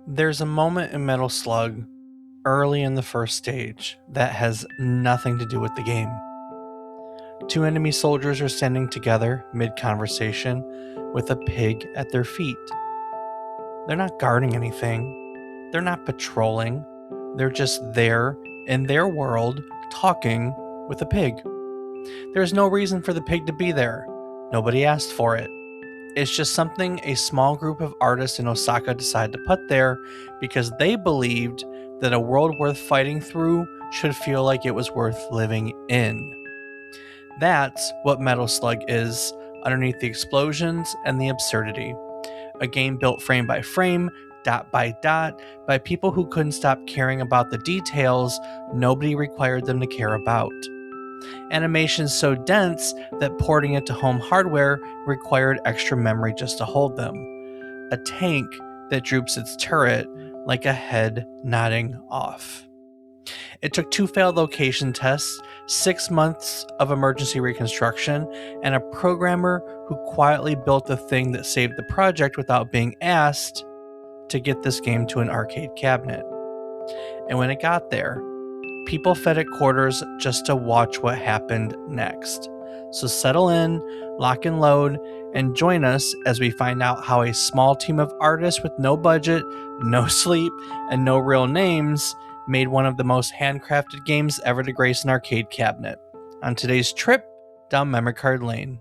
There's a moment in Metal Slug early in the first stage that has nothing to do with the game. Two enemy soldiers are standing together mid-conversation with a pig at their feet. They're not guarding anything. They're not patrolling. They're just there in their world talking with a pig. There's no reason for the pig to be there. Nobody asked for it. It's just something a small group of artists in Osaka decided to put there because they believed that a world worth fighting through should feel like it was worth living in. That's what Metal Slug is, underneath the explosions and the absurdity. A game built frame by frame, dot by dot, by people who couldn't stop caring about the details nobody required them to care about. Animations so dense that porting it to home hardware required extra memory just to hold them. A tank that droops its turret like a head nodding off. It took 2 failed location tests, 6 months of emergency reconstruction, and a programmer who quietly built the thing that saved the project without being asked to get this game to an arcade cabinet. And when it got there, people fed at quarters just to watch what happened next. So settle in, lock and load, and join us as we find out how a small team of artists with no budget, no sleep, and no real names made one of the most handcrafted games ever to grace an arcade cabinet. On today's trip down memory card lane.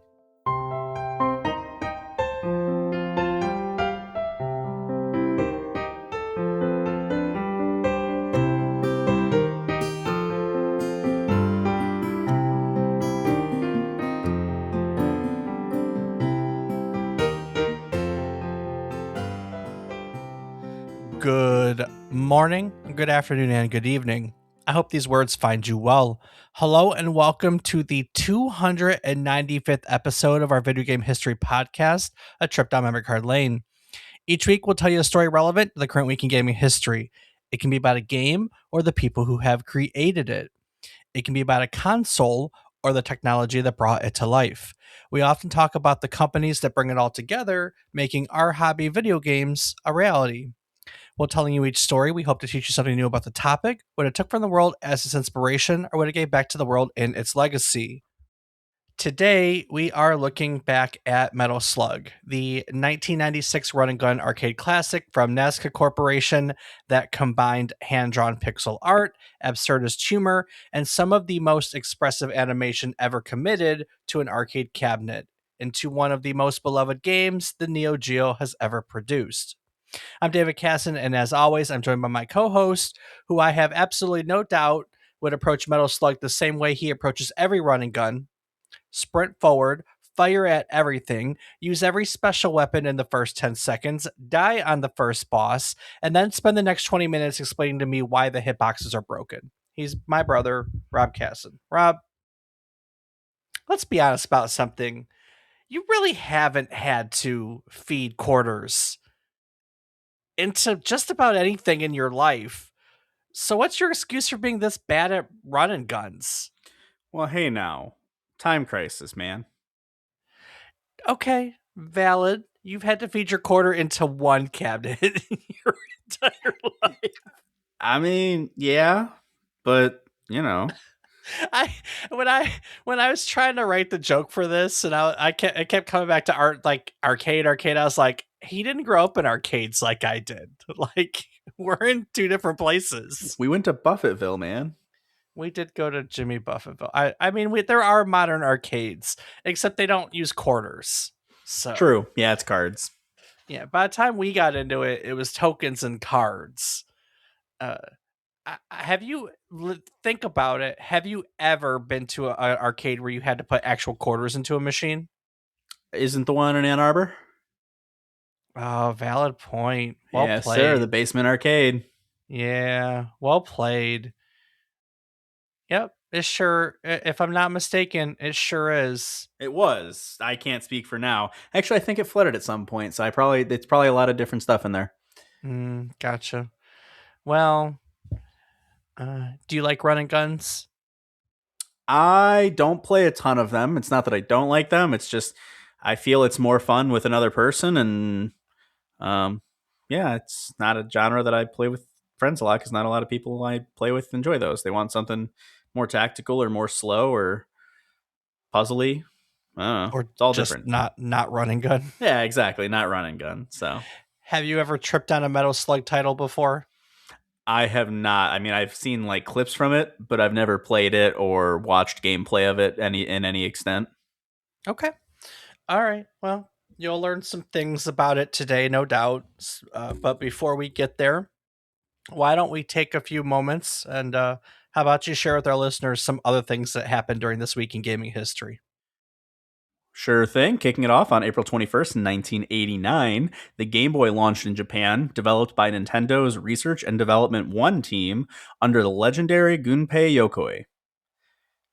Good morning, good afternoon, and good evening. I hope these words find you well. Hello and welcome to the 295th episode of our video game history podcast, A Trip Down Memory Card Lane. Each week we'll tell you a story relevant to the current week in gaming history. It can be about a game or the people who have created it. It can be about a console or the technology that brought it to life. We often talk about the companies that bring it all together, making our hobby video games a reality. While telling you each story, we hope to teach you something new about the topic, what it took from the world as its inspiration, or what it gave back to the world in its legacy. Today, we are looking back at Metal Slug, the 1996 run and gun arcade classic from Nazca Corporation that combined hand-drawn pixel art, absurdist humor, and some of the most expressive animation ever committed to an arcade cabinet into one of the most beloved games the Neo Geo has ever produced. I'm David Casson, and as always, I'm joined by my co-host, who I have absolutely no doubt would approach Metal Slug the same way he approaches every run and gun. Sprint forward, fire at everything, use every special weapon in the first 10 seconds, die on the first boss, and then spend the next 20 minutes explaining to me why the hitboxes are broken. He's my brother, Rob Casson. Rob, let's be honest about something. You really haven't had to feed quarters into just about anything in your life. So what's your excuse for being this bad at running guns? Well, hey now. Time crisis, man. Okay, valid. You've had to feed your quarter into one cabinet in your entire life. I mean, yeah, but, you know. When I was trying to write the joke for this, and I kept coming back to arcade. I was like, he didn't grow up in arcades like I did. Like, we're in two different places. We went to Buffettville, man. We did go to Jimmy Buffettville. I mean, there are modern arcades, except they don't use quarters. So True. Yeah, it's cards. Yeah, by the time we got into it, it was tokens and cards. Have you think about it? Have you ever been to an arcade where you had to put actual quarters into a machine? Isn't the one in Ann Arbor? Oh, valid point. Well yes, played. sir. The basement arcade. Yeah, well played. Yep, it sure. If I'm not mistaken, it sure is. It was. I can't speak for now. Actually, I think it flooded at some point, so it's probably a lot of different stuff in there. Gotcha. Well, do you like running guns? I don't play a ton of them. It's not that I don't like them. It's just I feel it's more fun with another person, and Yeah, it's not a genre that I play with friends a lot because not a lot of people I play with enjoy those. They want something more tactical or more slow or puzzly. I don't know. Or It's all just different. not running gun? Yeah, exactly. Not run and gun. So Have you ever tripped on a Metal Slug title before? I have not. I mean, I've seen like clips from it, but I've never played it or watched gameplay of it any extent. Okay. All right. Well, you'll learn some things about it today, no doubt. But before we get there, why don't we take a few moments and how about you share with our listeners some other things that happened during this week in gaming history? Sure thing. Kicking it off on April 21st, 1989, the Game Boy launched in Japan, developed by Nintendo's Research and Development 1 team under the legendary Gunpei Yokoi.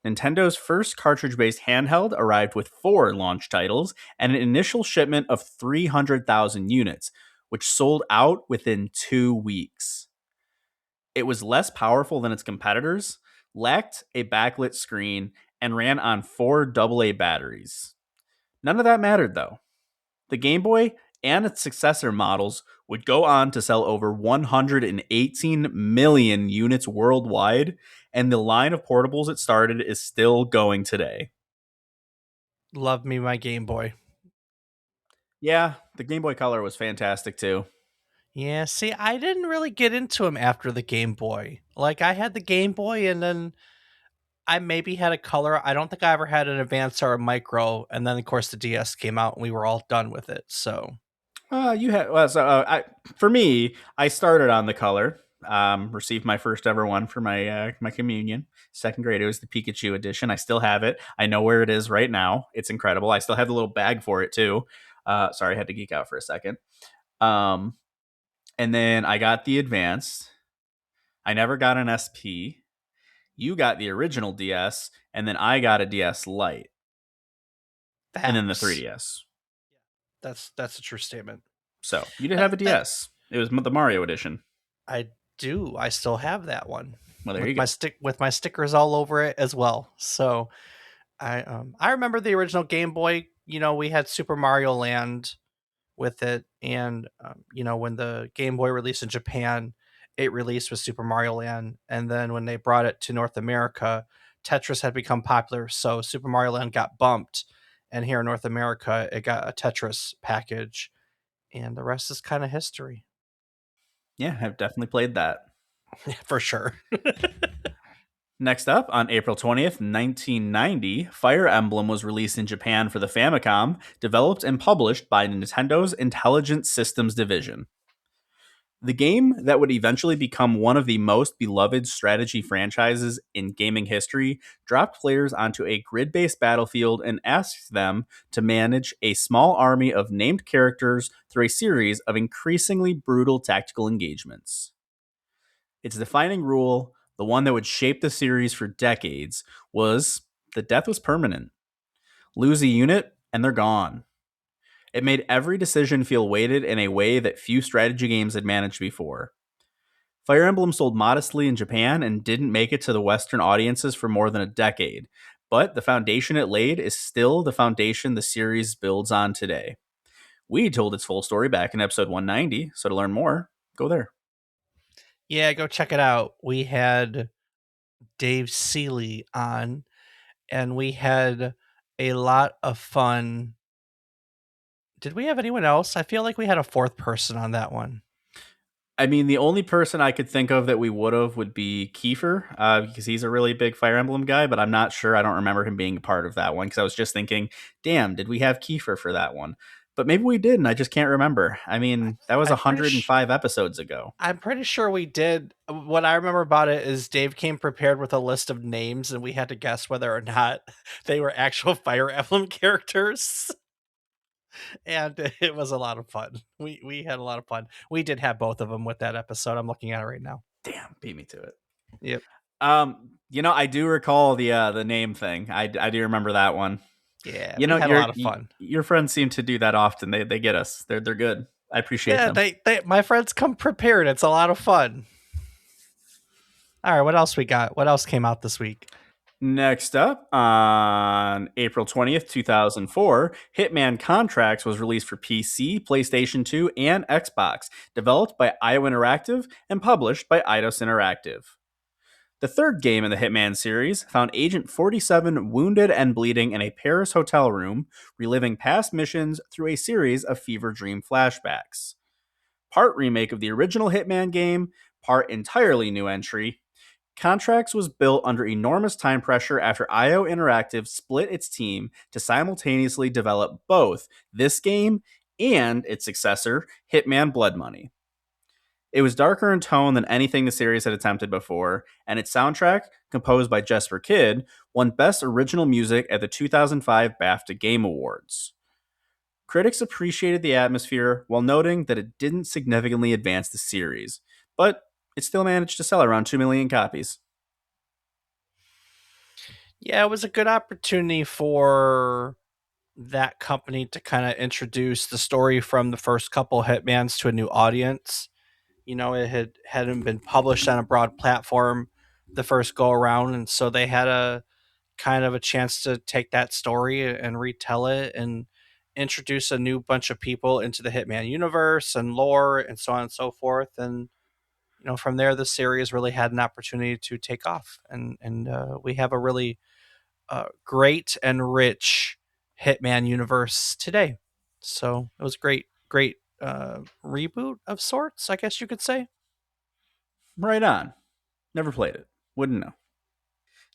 Nintendo's first cartridge based handheld arrived with 4 launch titles and an initial shipment of 300,000 units, which sold out within 2 weeks. It was less powerful than its competitors, lacked a backlit screen, and ran on 4 AA batteries. None of that mattered, though. The Game Boy and its successor models would go on to sell over 118 million units worldwide, and the line of portables it started is still going today. Love me my Game Boy. Yeah, the Game Boy Color was fantastic too. Yeah, see, I didn't really get into them after the Game Boy. Like, I had the Game Boy and then I maybe had a color. I don't think I ever had an advance or a micro. And then, of course, the DS came out and we were all done with it. So, You had for me, I started on the Color. Received my first ever one for my communion, second grade. It was the Pikachu edition. I still have it. I know where it is right now. It's incredible. I still have the little bag for it too. Sorry, I had to geek out for a second. Um, and then I got the advanced. I never got an SP. You got the original DS, and then I got a DS Lite, and then the facts. 3DS. That's a true statement. So you did have That, a that DS. It was the Mario edition. I do. I still have that one Well, there you with my go. stickers all over it as well. So I remember the original Game Boy. You know, we had Super Mario Land with it, and you know, when the Game Boy released in Japan, it released with Super Mario Land, and then when they brought it to North America, Tetris had become popular, so Super Mario Land got bumped, and here in North America, it got a Tetris package, and the rest is kind of history. Yeah, I've definitely played that. For sure. Next up, on April 20th, 1990, Fire Emblem was released in Japan for the Famicom, developed and published by Nintendo's Intelligent Systems division. The game that would eventually become one of the most beloved strategy franchises in gaming history dropped players onto a grid based battlefield and asked them to manage a small army of named characters through a series of increasingly brutal tactical engagements. Its defining rule, the one that would shape the series for decades, was that death was permanent. Lose a unit, and they're gone. It made every decision feel weighted in a way that few strategy games had managed before. Fire Emblem sold modestly in Japan and didn't make it to the Western audiences for more than a decade, but the foundation it laid is still the foundation the series builds on today. We told its full story back in episode 190, so to learn more, go there. Yeah, go check it out. We had Dave Seeley on, and we had a lot of fun. Did we have anyone else? I feel like we had a fourth person on that one. I mean, the only person I could think of that we would have would be Kiefer, because he's a really big Fire Emblem guy, but I'm not sure. I don't remember him being a part of that one because I was just thinking, damn, did we have Kiefer for that one? But maybe we did, and I just can't remember. I mean, that was I'm pretty 105 episodes ago. I'm pretty sure we did. What I remember about it is Dave came prepared with a list of names, and we had to guess whether or not they were actual Fire Emblem characters. And it was a lot of fun. We had a lot of fun. We did have both of them with that episode. I'm looking at it right now. Damn, beat me to it. Yep. I do recall the name thing. I do remember that one. Yeah, You we know, had a lot of fun. your friends seem to do that often. They get us. They're good. I appreciate Yeah, them. they my friends come prepared. It's a lot of fun. All right, what else we got? What else came out this week? Next up, on April 20th, 2004, Hitman Contracts was released for PC, PlayStation 2, and Xbox, developed by IO Interactive and published by Eidos Interactive. The third game in the Hitman series found Agent 47 wounded and bleeding in a Paris hotel room, reliving past missions through a series of fever dream flashbacks. Part remake of the original Hitman game, part entirely new entry, Contracts was built under enormous time pressure after IO Interactive split its team to simultaneously develop both this game and its successor, Hitman Blood Money. It was darker in tone than anything the series had attempted before, and its soundtrack, composed by Jesper Kyd, won Best Original Music at the 2005 BAFTA Game Awards. Critics appreciated the atmosphere while noting that it didn't significantly advance the series, but it still managed to sell around 2 million copies. Yeah, it was a good opportunity for that company to kind of introduce the story from the first couple Hitmans to a new audience. You know, it hadn't been published on a broad platform the first go around, and so they had a kind of a chance to take that story and retell it and introduce a new bunch of people into the Hitman universe and lore and so on and so forth. And from there, the series really had an opportunity to take off, and we have a really great and rich Hitman universe today. So it was a great reboot of sorts, I guess you could say. Right on. Never played it. Wouldn't know.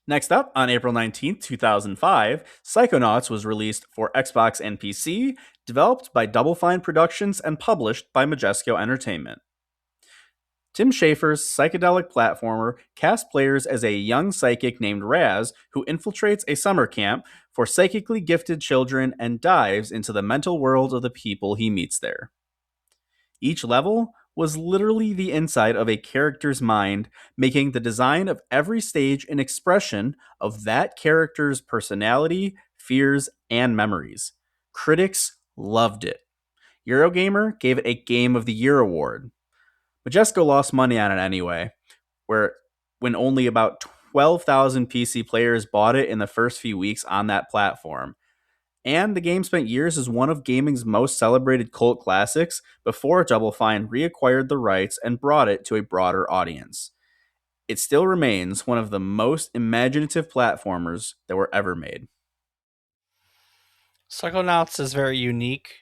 Next up, on April 19th, 2005, Psychonauts was released for Xbox and PC, developed by Double Fine Productions and published by Majesco Entertainment. Tim Schafer's psychedelic platformer casts players as a young psychic named Raz who infiltrates a summer camp for psychically gifted children and dives into the mental world of the people he meets there. Each level was literally the inside of a character's mind, making the design of every stage an expression of that character's personality, fears, and memories. Critics loved it. Eurogamer gave it a Game of the Year award. Majesco lost money on it anyway, where when only about 12,000 PC players bought it in the first few weeks on that platform. And the game spent years as one of gaming's most celebrated cult classics before Double Fine reacquired the rights and brought it to a broader audience. It still remains one of the most imaginative platformers that were ever made. Psychonauts is very unique.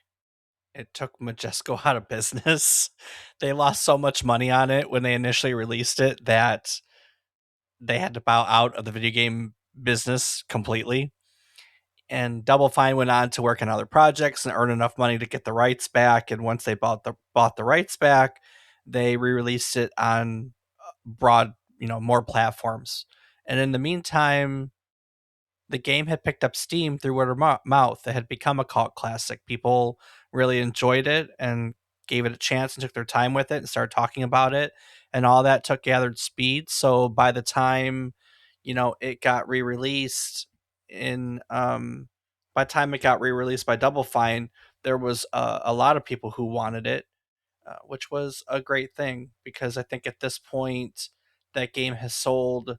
It took Majesco out of business. They lost so much money on it when they initially released it that they had to bow out of the video game business completely. And Double Fine went on to work on other projects and earn enough money to get the rights back. And once they bought the rights back, they re-released it on broad, more platforms. And in the meantime, the game had picked up steam through word of mouth. It had become a cult classic. People really enjoyed it and gave it a chance and took their time with it and started talking about it. And all that took gathered speed. So by the time, it got re-released by the time it got re-released by Double Fine, there was a lot of people who wanted it, which was a great thing because I think at this point that game has sold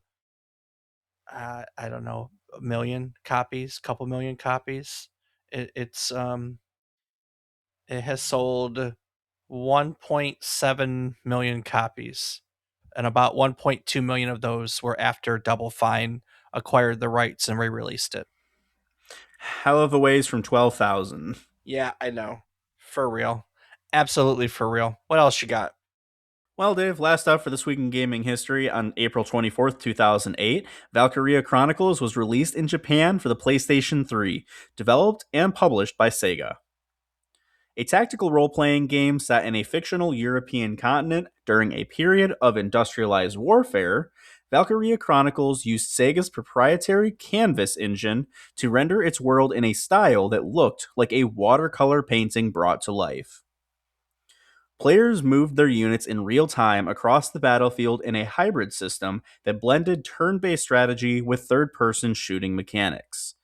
I don't know, a million copies, couple million copies. It has sold 1.7 million copies, and about 1.2 million of those were after Double Fine acquired the rights and re-released it. Hell of a ways from 12,000. Yeah, I know. For real. Absolutely for real. What else you got? Well, Dave, last up for this week in gaming history, on April 24th, 2008, Valkyria Chronicles was released in Japan for the PlayStation 3, developed and published by Sega. A tactical role-playing game set in a fictional European continent during a period of industrialized warfare, Valkyria Chronicles used Sega's proprietary Canvas engine to render its world in a style that looked like a watercolor painting brought to life. Players moved their units in real time across the battlefield in a hybrid system that blended turn-based strategy with third-person shooting mechanics.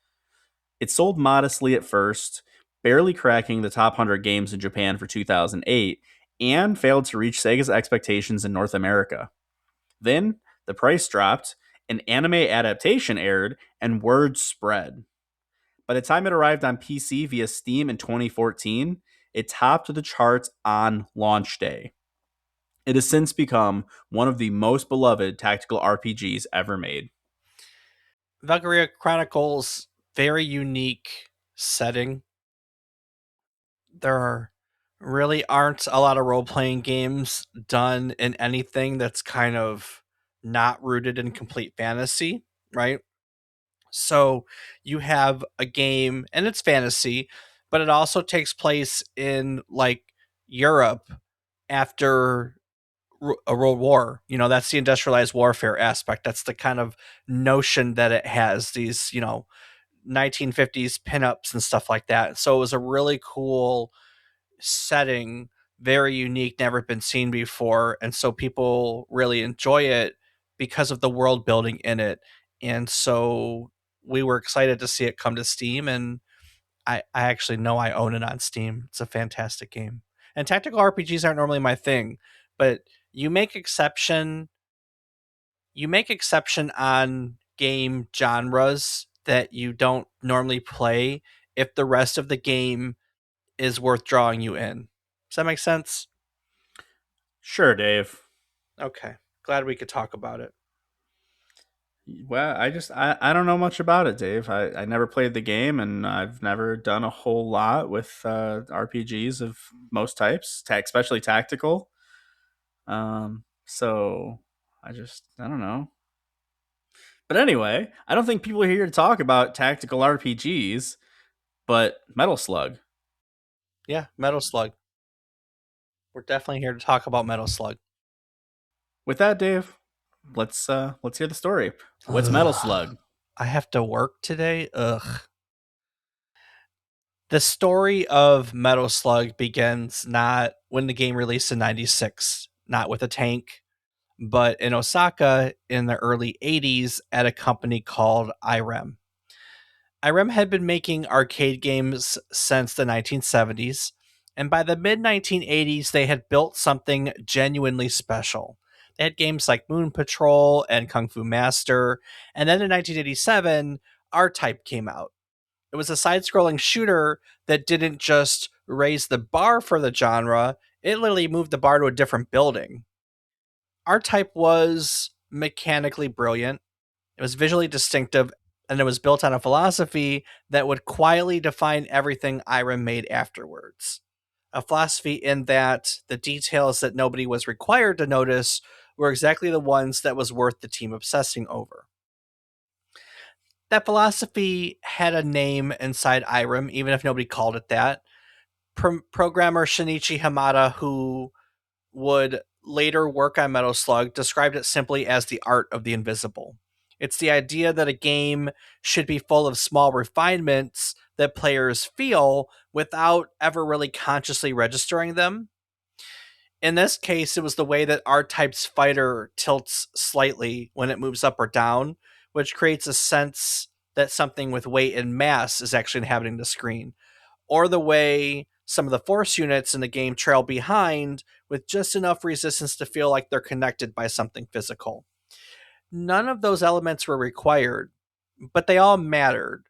It sold modestly at first, barely cracking the top 100 games in Japan for 2008, and failed to reach Sega's expectations in North America. Then, the price dropped, An anime adaptation aired, and word spread. By the time it arrived on PC via Steam in 2014, it topped the charts on launch day. It has since become one of the most beloved tactical RPGs ever made. Valkyria Chronicles, very unique setting. There really aren't a lot of role playing games done in anything that's kind of not rooted in complete fantasy, right? So you have a game and it's fantasy, but it also takes place in like Europe after a world war. That's the industrialized warfare aspect. That's the kind of notion that it has, these 1950s pinups and stuff like that. So it was a really cool setting, very unique, never been seen before. And so people really enjoy it because of the world building in it. And so we were excited to see it come to Steam. And I actually know I own it on Steam. It's a fantastic game. And tactical RPGs aren't normally my thing, but you make exception you make exception on game genres that you don't normally play if the rest of the game is worth drawing you in. Does that make sense? Sure, Dave. Okay. Glad we could talk about it. Well, I don't know much about it, Dave. I never played the game, and I've never done a whole lot with RPGs of most types, especially tactical. So I don't know. But anyway, I don't think people are here to talk about tactical RPGs, but Metal Slug. Yeah, Metal Slug. We're definitely here to talk about Metal Slug. With that, Dave, let's hear the story. What's Metal Ugh. Slug? I have to work today. Ugh. The story of Metal Slug begins not when the game released in 96, not with a tank, but in Osaka in the early 80s at a company called Irem. Irem had been making arcade games since the 1970s, and by the mid 1980s, they had built something genuinely special. They had games like Moon Patrol and Kung Fu Master, and then in 1987, R Type came out. It was a side scrolling shooter that didn't just raise the bar for the genre, it literally moved the bar to a different building. R Type was mechanically brilliant, it was visually distinctive, and it was built on a philosophy that would quietly define everything Irem made afterwards. A philosophy in that the details that nobody was required to notice were exactly the ones that was worth the team obsessing over. That philosophy had a name inside Irem, even if nobody called it that. Programmer Shinichi Hamada, who would later work on Metal Slug, described it simply as the art of the invisible. It's the idea that a game should be full of small refinements that players feel without ever really consciously registering them. In this case, it was the way that R Type's fighter tilts slightly when it moves up or down, which creates a sense that something with weight and mass is actually inhabiting the screen, or the way some of the force units in the game trail behind with just enough resistance to feel like they're connected by something physical. None of those elements were required, but they all mattered.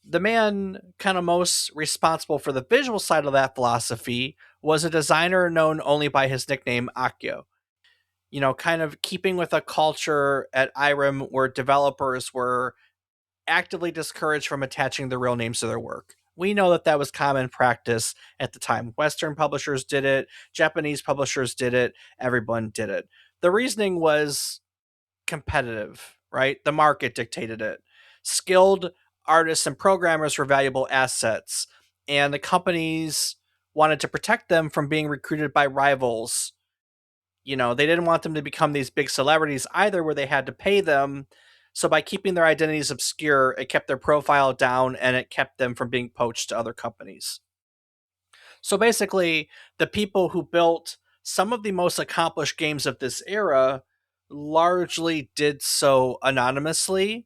The man kind of most responsible for the visual side of that philosophy was a designer known only by his nickname Akio. Kind of keeping with a culture at Irem where developers were actively discouraged from attaching the real names to their work. We know that that was common practice at the time. Western publishers did it, Japanese publishers did it, everyone did it. The reasoning was competitive, right? The market dictated it. Skilled artists and programmers were valuable assets, and the companies wanted to protect them from being recruited by rivals. They didn't want them to become these big celebrities either, where they had to pay them. So by keeping their identities obscure, it kept their profile down and it kept them from being poached to other companies. So basically, the people who built some of the most accomplished games of this era largely did so anonymously,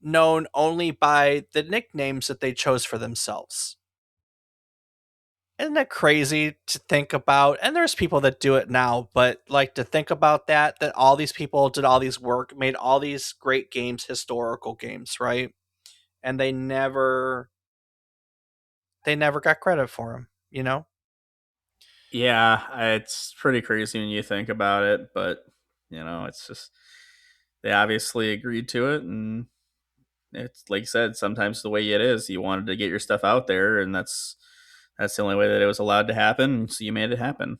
known only by the nicknames that they chose for themselves. Isn't it crazy to think about? And there's people that do it now, but like to think about that all these people did all these work, made all these great games, historical games, right? And they never got credit for them, you know? Yeah, it's pretty crazy when you think about it, but it's just they obviously agreed to it, and it's like I said, sometimes the way it is, you wanted to get your stuff out there, and that's the only way that it was allowed to happen, so you made it happen.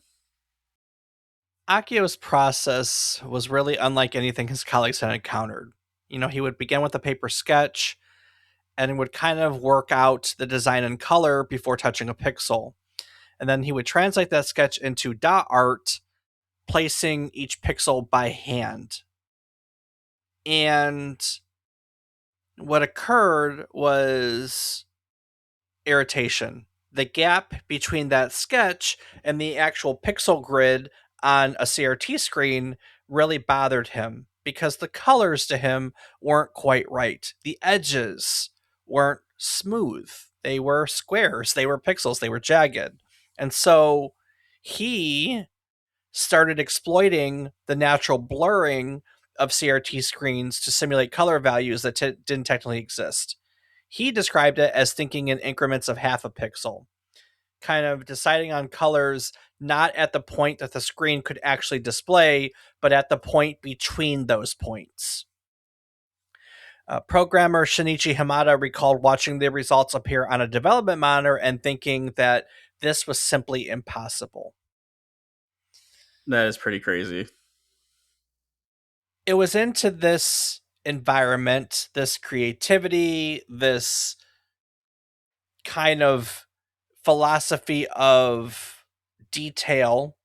Akio's process was really unlike anything his colleagues had encountered. He would begin with a paper sketch and would kind of work out the design and color before touching a pixel. And then he would translate that sketch into dot art, placing each pixel by hand. And what occurred was irritation. The gap between that sketch and the actual pixel grid on a CRT screen really bothered him because the colors to him weren't quite right. The edges weren't smooth. They were squares, they were pixels, they were jagged. And so he started exploiting the natural blurring of CRT screens to simulate color values that didn't technically exist. He described it as thinking in increments of half a pixel, kind of deciding on colors not at the point that the screen could actually display, but at the point between those points. Programmer Shinichi Hamada recalled watching the results appear on a development monitor and thinking that this was simply impossible. That is pretty crazy. It was into this environment, this creativity, this kind of philosophy of detail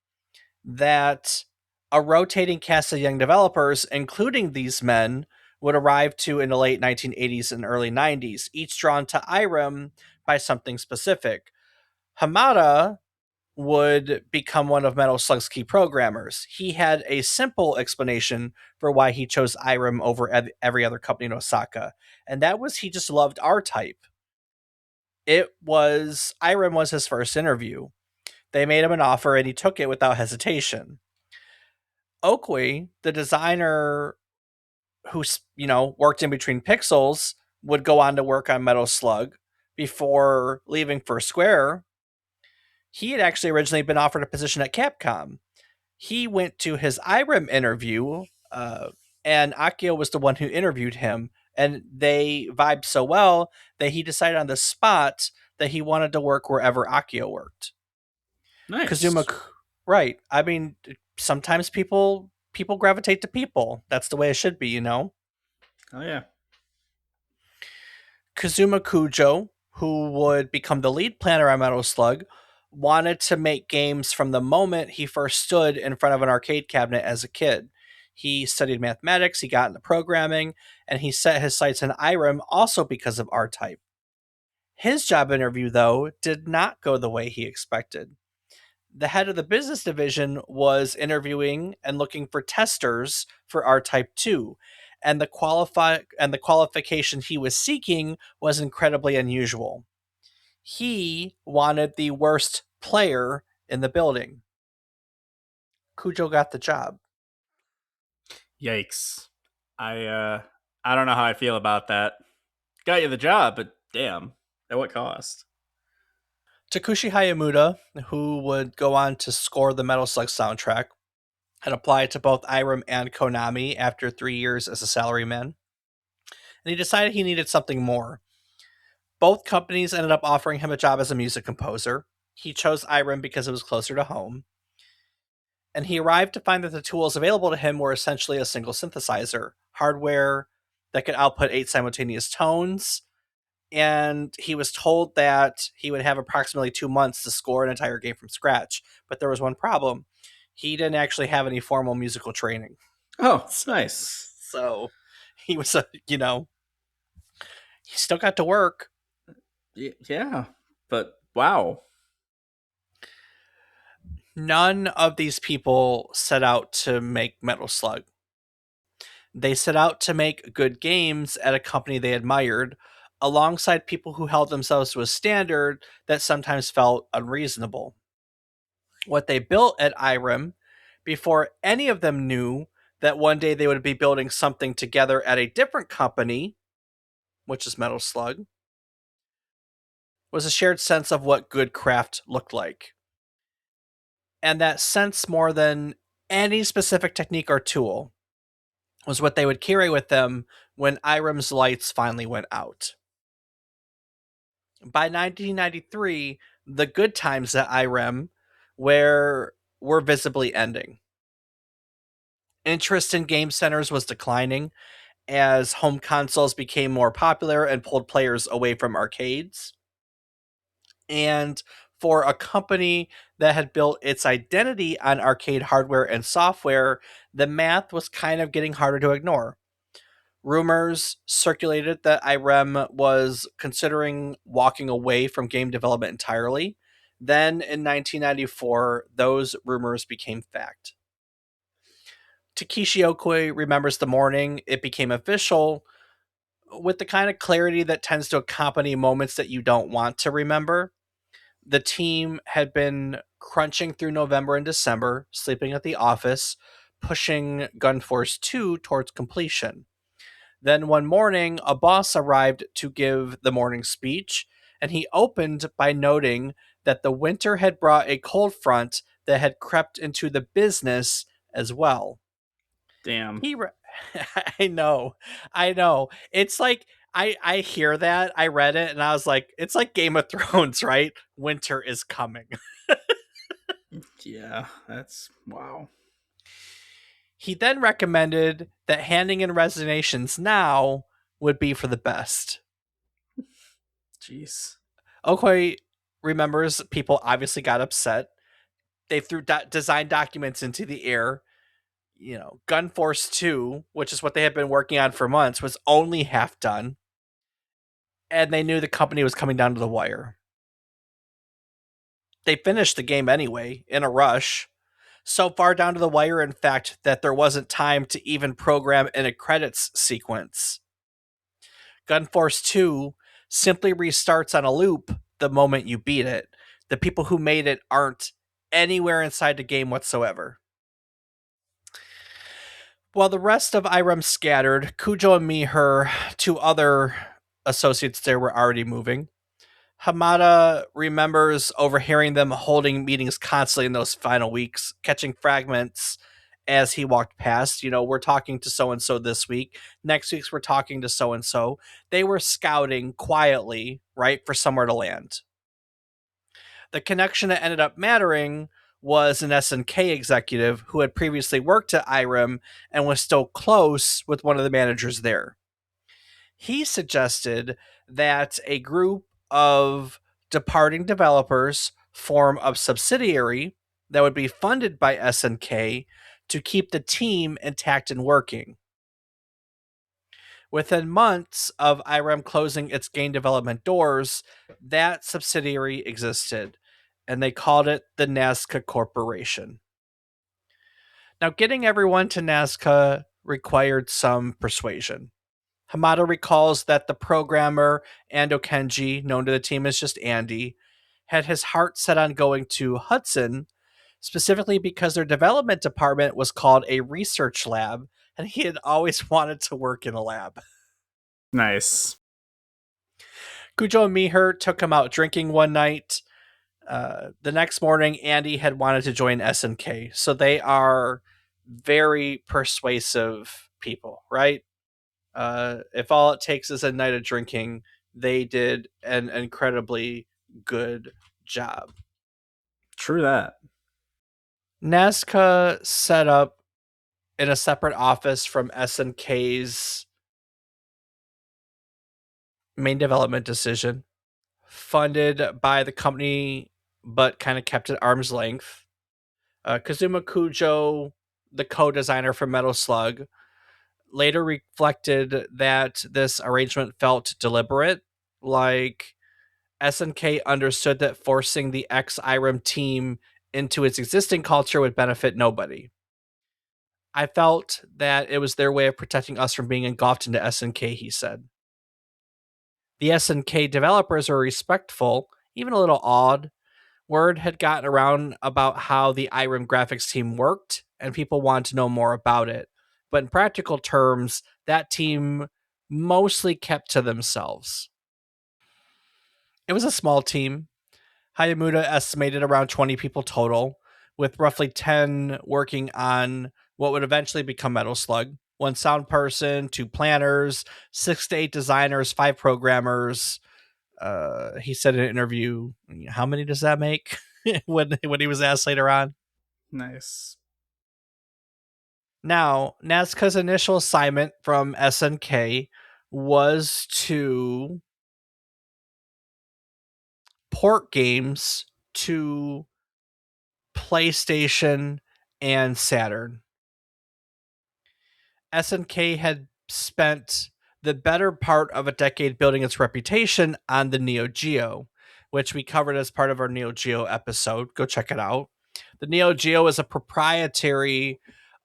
that a rotating cast of young developers, including these men, would arrive to in the late 1980s and early 90s, each drawn to Irem by something specific. Hamada would become one of Metal Slug's key programmers. He had a simple explanation for why he chose Irem over every other company in Osaka, and that was he just loved R-Type. Irem was his first interview. They made him an offer and he took it without hesitation. Oakley, the designer who worked in between pixels, would go on to work on Metal Slug before leaving for Square. He had actually originally been offered a position at Capcom. He went to his Irem interview, and Akio was the one who interviewed him, and they vibed so well that he decided on the spot that he wanted to work wherever Akio worked. Nice. Kazuma, right? I mean, sometimes people gravitate to people. That's the way it should be, you know. Oh yeah. Kazuma Kujo, who would become the lead planner on Metal Slug, wanted to make games from the moment he first stood in front of an arcade cabinet as a kid. He studied mathematics, he got into programming, and he set his sights on Irem also because of R-Type. His job interview, though, did not go the way he expected. The head of the business division was interviewing and looking for testers for R-Type 2, and the qualification he was seeking was incredibly unusual. He wanted the worst player in the building. Kujo got the job. Yikes. I don't know how I feel about that. Got you the job, but damn, at what cost? Takushi Hayamuda, who would go on to score the Metal Slug soundtrack, had applied to both Irem and Konami after 3 years as a salaryman, and he decided he needed something more. Both companies ended up offering him a job as a music composer. He chose Irem because it was closer to home, and he arrived to find that the tools available to him were essentially a single synthesizer, hardware that could output 8 simultaneous tones, and he was told that he would have approximately 2 months to score an entire game from scratch. But there was one problem. He didn't actually have any formal musical training. Oh, So, nice. so he was, he still got to work. Yeah, but wow. None of these people set out to make Metal Slug. They set out to make good games at a company they admired, alongside people who held themselves to a standard that sometimes felt unreasonable. What they built at Irem, before any of them knew that one day they would be building something together at a different company, which is Metal Slug, was a shared sense of what good craft looked like. And that sense, more than any specific technique or tool, was what they would carry with them when Irem's lights finally went out. By 1993, the good times at Irem were visibly ending. Interest in game centers was declining as home consoles became more popular and pulled players away from arcades. And for a company that had built its identity on arcade hardware and software, the math was kind of getting harder to ignore. Rumors circulated that Irem was considering walking away from game development entirely. Then in 1994, those rumors became fact. Takeshi Okoi remembers the morning it became official with the kind of clarity that tends to accompany moments that you don't want to remember. The team had been crunching through November and December, sleeping at the office, pushing Gun Force 2 towards completion. Then one morning, a boss arrived to give the morning speech, and he opened by noting that the winter had brought a cold front that had crept into the business as well. Damn. He, re- I know, It's like I hear that, I read it, and I was like, it's like Game of Thrones, right? Winter is coming. Yeah, that's wow. He then recommended that handing in resignations now would be for the best. Jeez. Okoi remembers people obviously got upset. They threw design documents into the air. Gun Force 2, which is what they had been working on for months, was only half done. And they knew the company was coming down to the wire. They finished the game anyway, in a rush. So far down to the wire, in fact, that there wasn't time to even program in a credits sequence. Gun Force 2 simply restarts on a loop the moment you beat it. The people who made it aren't anywhere inside the game whatsoever. While the rest of Irem scattered, Kujo and Miher, two other associates there, were already moving. Hamada remembers overhearing them holding meetings constantly in those final weeks, catching fragments as he walked past. We're talking to so and so this week. Next week's we're talking to so and so. They were scouting quietly, right, for somewhere to land. The connection that ended up mattering was an SNK executive who had previously worked at Irem and was still close with one of the managers there. He suggested that a group of departing developers form a subsidiary that would be funded by SNK to keep the team intact and working. Within months of Irem closing its game development doors, that subsidiary existed, and they called it the Nazca Corporation. Now, getting everyone to Nazca required some persuasion. Hamada recalls that the programmer, Ando Kenji, known to the team as just Andy, had his heart set on going to Hudson, specifically because their development department was called a research lab, and he had always wanted to work in a lab. Nice. Kujo and Miher took him out drinking one night. The next morning, Andy had wanted to join SNK, so they are very persuasive people, right? If all it takes is a night of drinking, they did an incredibly good job. True that. Nazca set up in a separate office from SNK's main development decision, funded by the company, but kind of kept at arm's length. Kazuma Kujo, the co-designer for Metal Slug, later reflected that this arrangement felt deliberate, like SNK understood that forcing the ex-Irem team into its existing culture would benefit nobody. I felt that it was their way of protecting us from being engulfed into SNK, he said. The SNK developers were respectful, even a little awed. Word had gotten around about how the Irem graphics team worked, and people wanted to know more about it. But in practical terms, that team mostly kept to themselves. It was a small team. Hayamuda estimated around 20 people total, with roughly 10 working on what would eventually become Metal Slug. One sound person, two planners, 6 to 8 designers, 5 programmers. He said in an interview, how many does that make? when he was asked later on. Nice. Now, Nazca's initial assignment from SNK was to port games to PlayStation and Saturn. SNK had spent the better part of a decade building its reputation on the Neo Geo, which we covered as part of our Neo Geo episode. Go check it out. The Neo Geo is a proprietary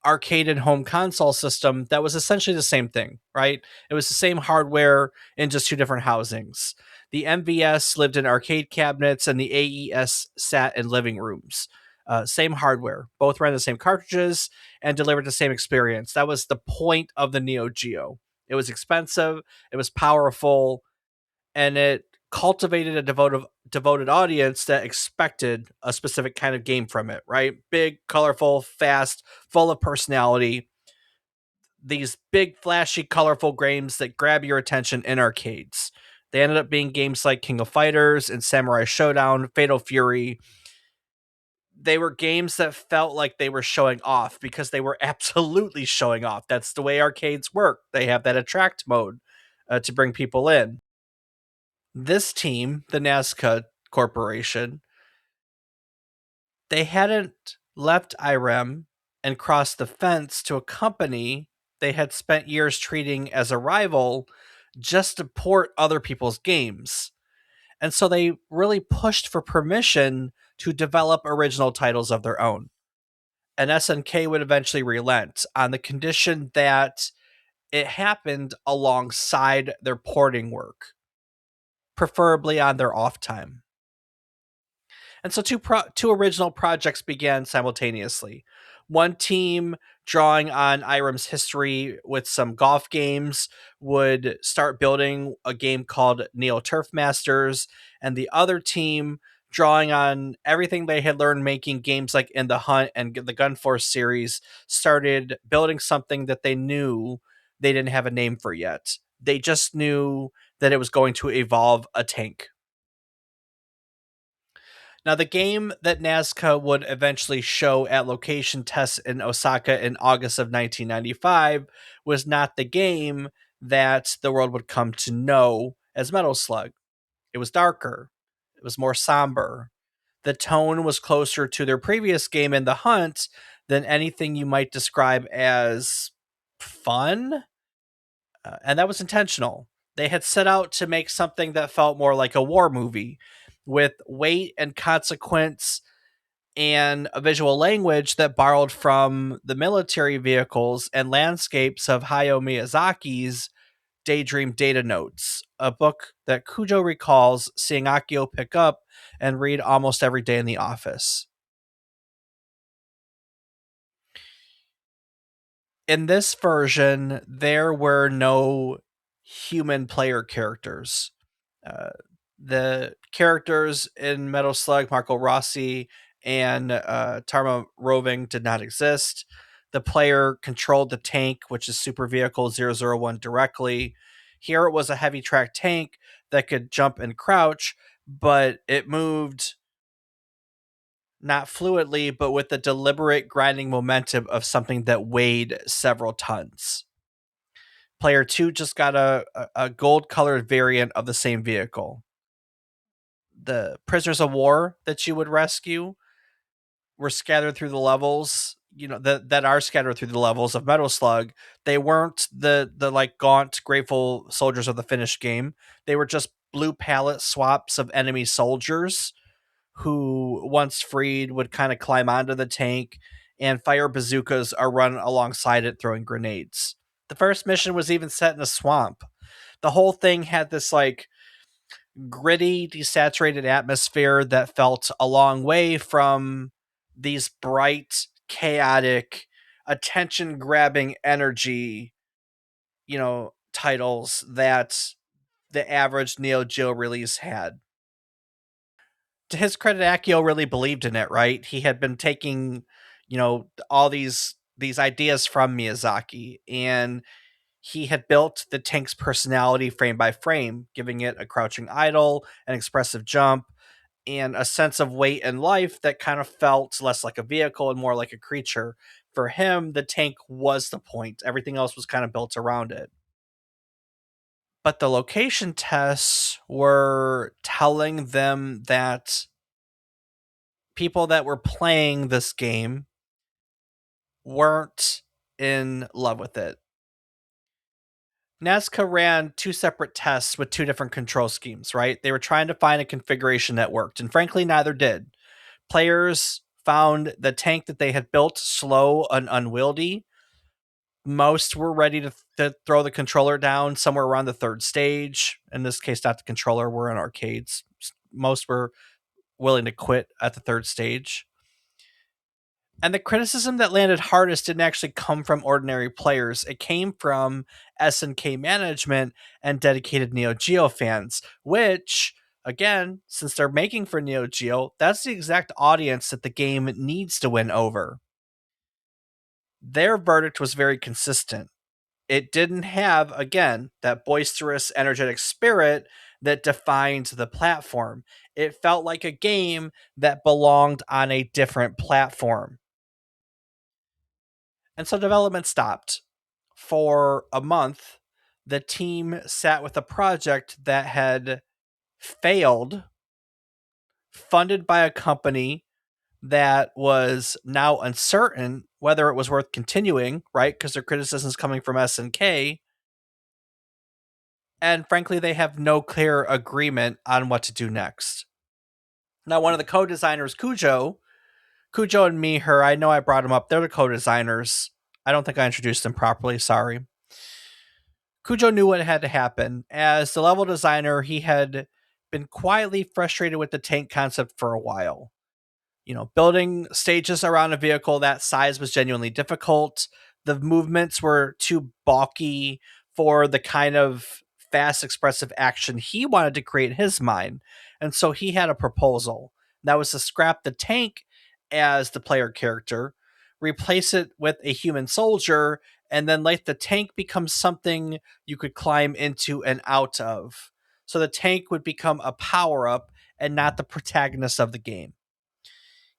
arcade and home console system that was essentially the same thing, right? It was the same hardware in just two different housings. The MVS lived in arcade cabinets and the AES sat in living rooms. Same hardware, both ran the same cartridges and delivered the same experience. That was the point of the Neo Geo. It was expensive, it was powerful, and it cultivated a devoted audience that expected a specific kind of game from it, right? Big, colorful, fast, full of personality. These big, flashy, colorful games that grab your attention in arcades. They ended up being games like King of Fighters and Samurai Showdown, Fatal Fury. They were games that felt like they were showing off because they were absolutely showing off. That's the way arcades work. They have that attract mode to bring people in. This team, the Nazca Corporation, they hadn't left Irem and crossed the fence to a company they had spent years treating as a rival just to port other people's games. And so they really pushed for permission to develop original titles of their own. And SNK would eventually relent on the condition that it happened alongside their porting work, preferably on their off time. And so two original projects began simultaneously. One team, drawing on Irem's history with some golf games, would start building a game called Neo Turf Masters, and the other team, drawing on everything they had learned making games like In the Hunt and the Gun Force series, started building something that they knew they didn't have a name for yet. They just knew that it was going to evolve a tank. Now, the game that Nazca would eventually show at location tests in Osaka in August of 1995 was not the game that the world would come to know as Metal Slug. It was darker, it was more somber. The tone was closer to their previous game In the Hunt than anything you might describe as fun. And that was intentional. They had set out to make something that felt more like a war movie with weight and consequence and a visual language that borrowed from the military vehicles and landscapes of Hayao Miyazaki's Daydream Data Notes, a book that Kujo recalls seeing Akio pick up and read almost every day in the office. In this version, there were no human player characters. The characters in Metal Slug, Marco Rossi and Tarma Roving, did not exist. The player controlled the tank, which is Super Vehicle 001, directly. Here it was a heavy track tank that could jump and crouch, but it moved not fluidly, but with the deliberate grinding momentum of something that weighed several tons. Player 2 just got a gold colored variant of the same vehicle. The prisoners of war that you would rescue were scattered through the levels, that are scattered through the levels of Metal Slug. They weren't the like gaunt, grateful soldiers of the finished game. They were just blue palette swaps of enemy soldiers who, once freed, would kind of climb onto the tank and fire bazookas or run alongside it throwing grenades. The first mission was even set in a swamp. The whole thing had this like gritty, desaturated atmosphere that felt a long way from these bright, chaotic, attention grabbing energy, titles that the average Neo Geo release had. To his credit, Akio really believed in it, right? He had been taking, all these ideas from Miyazaki, and he had built the tank's personality frame by frame, giving it a crouching idle, an expressive jump, and a sense of weight and life that kind of felt less like a vehicle and more like a creature. For him, the tank was the point. Everything else was kind of built around it. But the location tests were telling them that people that were playing this game weren't in love with it. Nazca ran two separate tests with two different control schemes, right? They were trying to find a configuration that worked, and frankly, neither did. Players found the tank that they had built slow and unwieldy. Most were ready to throw the controller down somewhere around the third stage. In this case, not the controller, we're in arcades. Most were willing to quit at the third stage. And the criticism that landed hardest didn't actually come from ordinary players. It came from SNK management and dedicated Neo Geo fans, which, again, since they're making for Neo Geo, that's the exact audience that the game needs to win over. Their verdict was very consistent. It didn't have, again, that boisterous, energetic spirit that defined the platform. It felt like a game that belonged on a different platform. And so development stopped. For a month, the team sat with a project that had failed, funded by a company that was now uncertain whether it was worth continuing, right? Because their criticism is coming from SNK. And frankly, they have no clear agreement on what to do next. Now, one of the co-designers, Cujo and Miher, I know I brought them up. They're the co-designers. I don't think I introduced them properly. Sorry. Cujo knew what had to happen. As the level designer, he had been quietly frustrated with the tank concept for a while. Building stages around a vehicle that size was genuinely difficult. The movements were too bulky for the kind of fast, expressive action he wanted to create in his mind. And so he had a proposal. That was to scrap the tank as the player character, replace it with a human soldier, and then let the tank become something you could climb into and out of. So the tank would become a power up and not the protagonist of the game.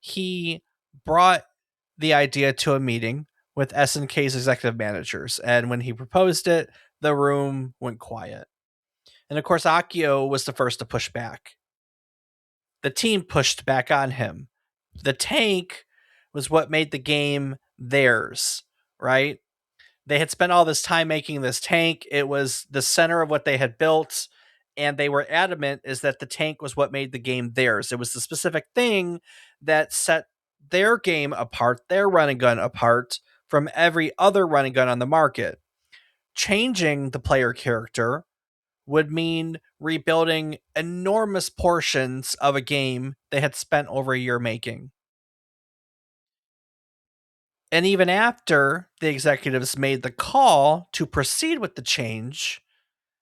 He brought the idea to a meeting with SNK's executive managers, and when he proposed it, the room went quiet. And of course, Akio was the first to push back. The team pushed back on him. The tank was what made the game theirs, right? They had spent all this time making this tank. It was the center of what they had built, and they were adamant is that the tank was what made the game theirs. It was the specific thing that set their game apart, their run and gun apart from every other run and gun on the market. Changing the player character would mean rebuilding enormous portions of a game they had spent over a year making. And even after the executives made the call to proceed with the change,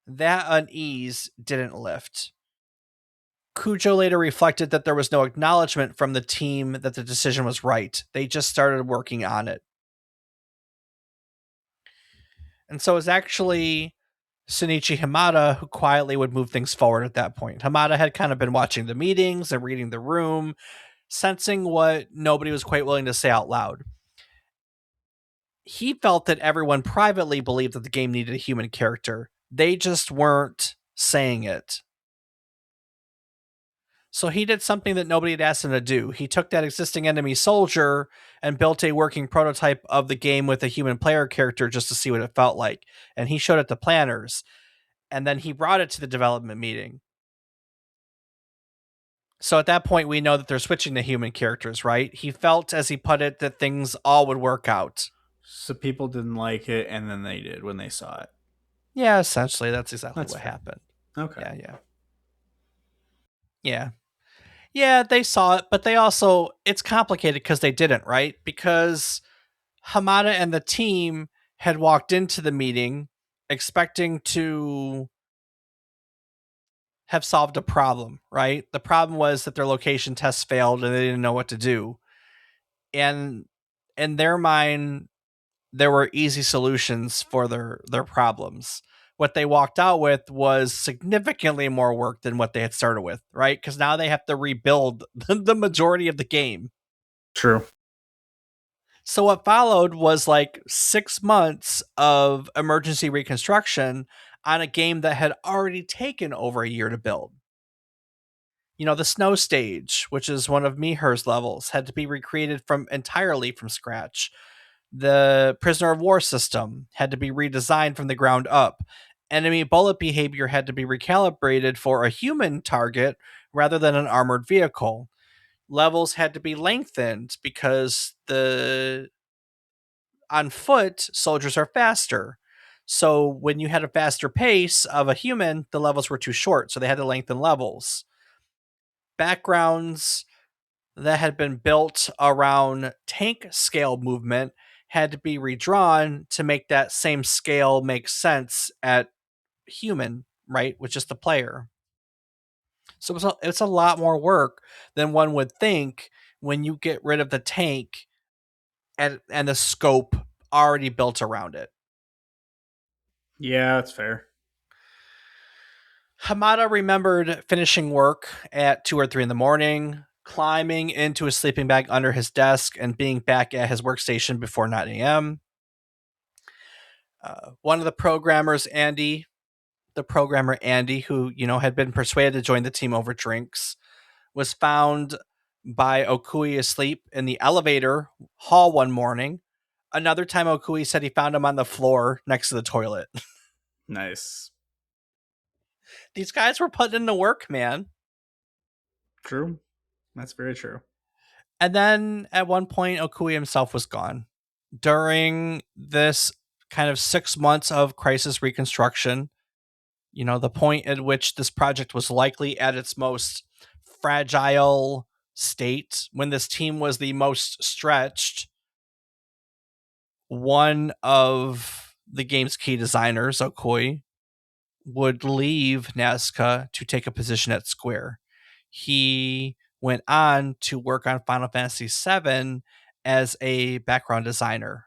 that unease didn't lift. Cujo later reflected that there was no acknowledgement from the team that the decision was right. They just started working on it. And so it was actually Shinichi Hamada who quietly would move things forward at that point. Hamada had kind of been watching the meetings and reading the room, sensing what nobody was quite willing to say out loud. He felt that everyone privately believed that the game needed a human character. They just weren't saying it. So he did something that nobody had asked him to do. He took that existing enemy soldier and built a working prototype of the game with a human player character just to see what it felt like. And he showed it to planners. And then he brought it to the development meeting. So at that point, we know that they're switching to human characters, right? He felt, as he put it, that things all would work out. So people didn't like it, and then they did when they saw it. Yeah, essentially, that's exactly what fair. happened. Okay. Yeah. Yeah. Yeah, they saw it, but they also, it's complicated because they didn't, right? Because Hamada and the team had walked into the meeting expecting to have solved a problem, right? The problem was that their location tests failed and they didn't know what to do. And in their mind, there were easy solutions for their problems. What they walked out with was significantly more work than what they had started with, right? Because now they have to rebuild the majority of the game. True. So what followed was like 6 months of emergency reconstruction on a game that had already taken over a year to build. You know, the snow stage, which is one of Mihir's levels, had to be recreated from entirely from scratch. The prisoner of war system had to be redesigned from the ground up. Enemy bullet behavior had to be recalibrated for a human target rather than an armored vehicle. Levels had to be lengthened because the on foot soldiers are faster. So when you had a faster pace of a human, the levels were too short, so they had to lengthen levels. Backgrounds that had been built around tank scale movement had to be redrawn to make that same scale make sense at human, right? With just the player. So it's a lot more work than one would think when you get rid of the tank and the scope already built around it. Yeah, that's fair. Hamada remembered finishing work at 2 or 3 in the morning, climbing into his sleeping bag under his desk, and being back at his workstation before 9 a.m. One of the programmers, Andy, who had been persuaded to join the team over drinks, was found by Okui asleep in the elevator hall one morning. Another time, Okui said he found him on the floor next to the toilet. Nice. These guys were putting in the work, man. True. That's very true. And then at one point, Okui himself was gone. During this kind of 6 months of crisis reconstruction, the point at which this project was likely at its most fragile state, when this team was the most stretched, one of the game's key designers, Okui, would leave Nazca to take a position at Square. He went on to work on Final Fantasy VII as a background designer.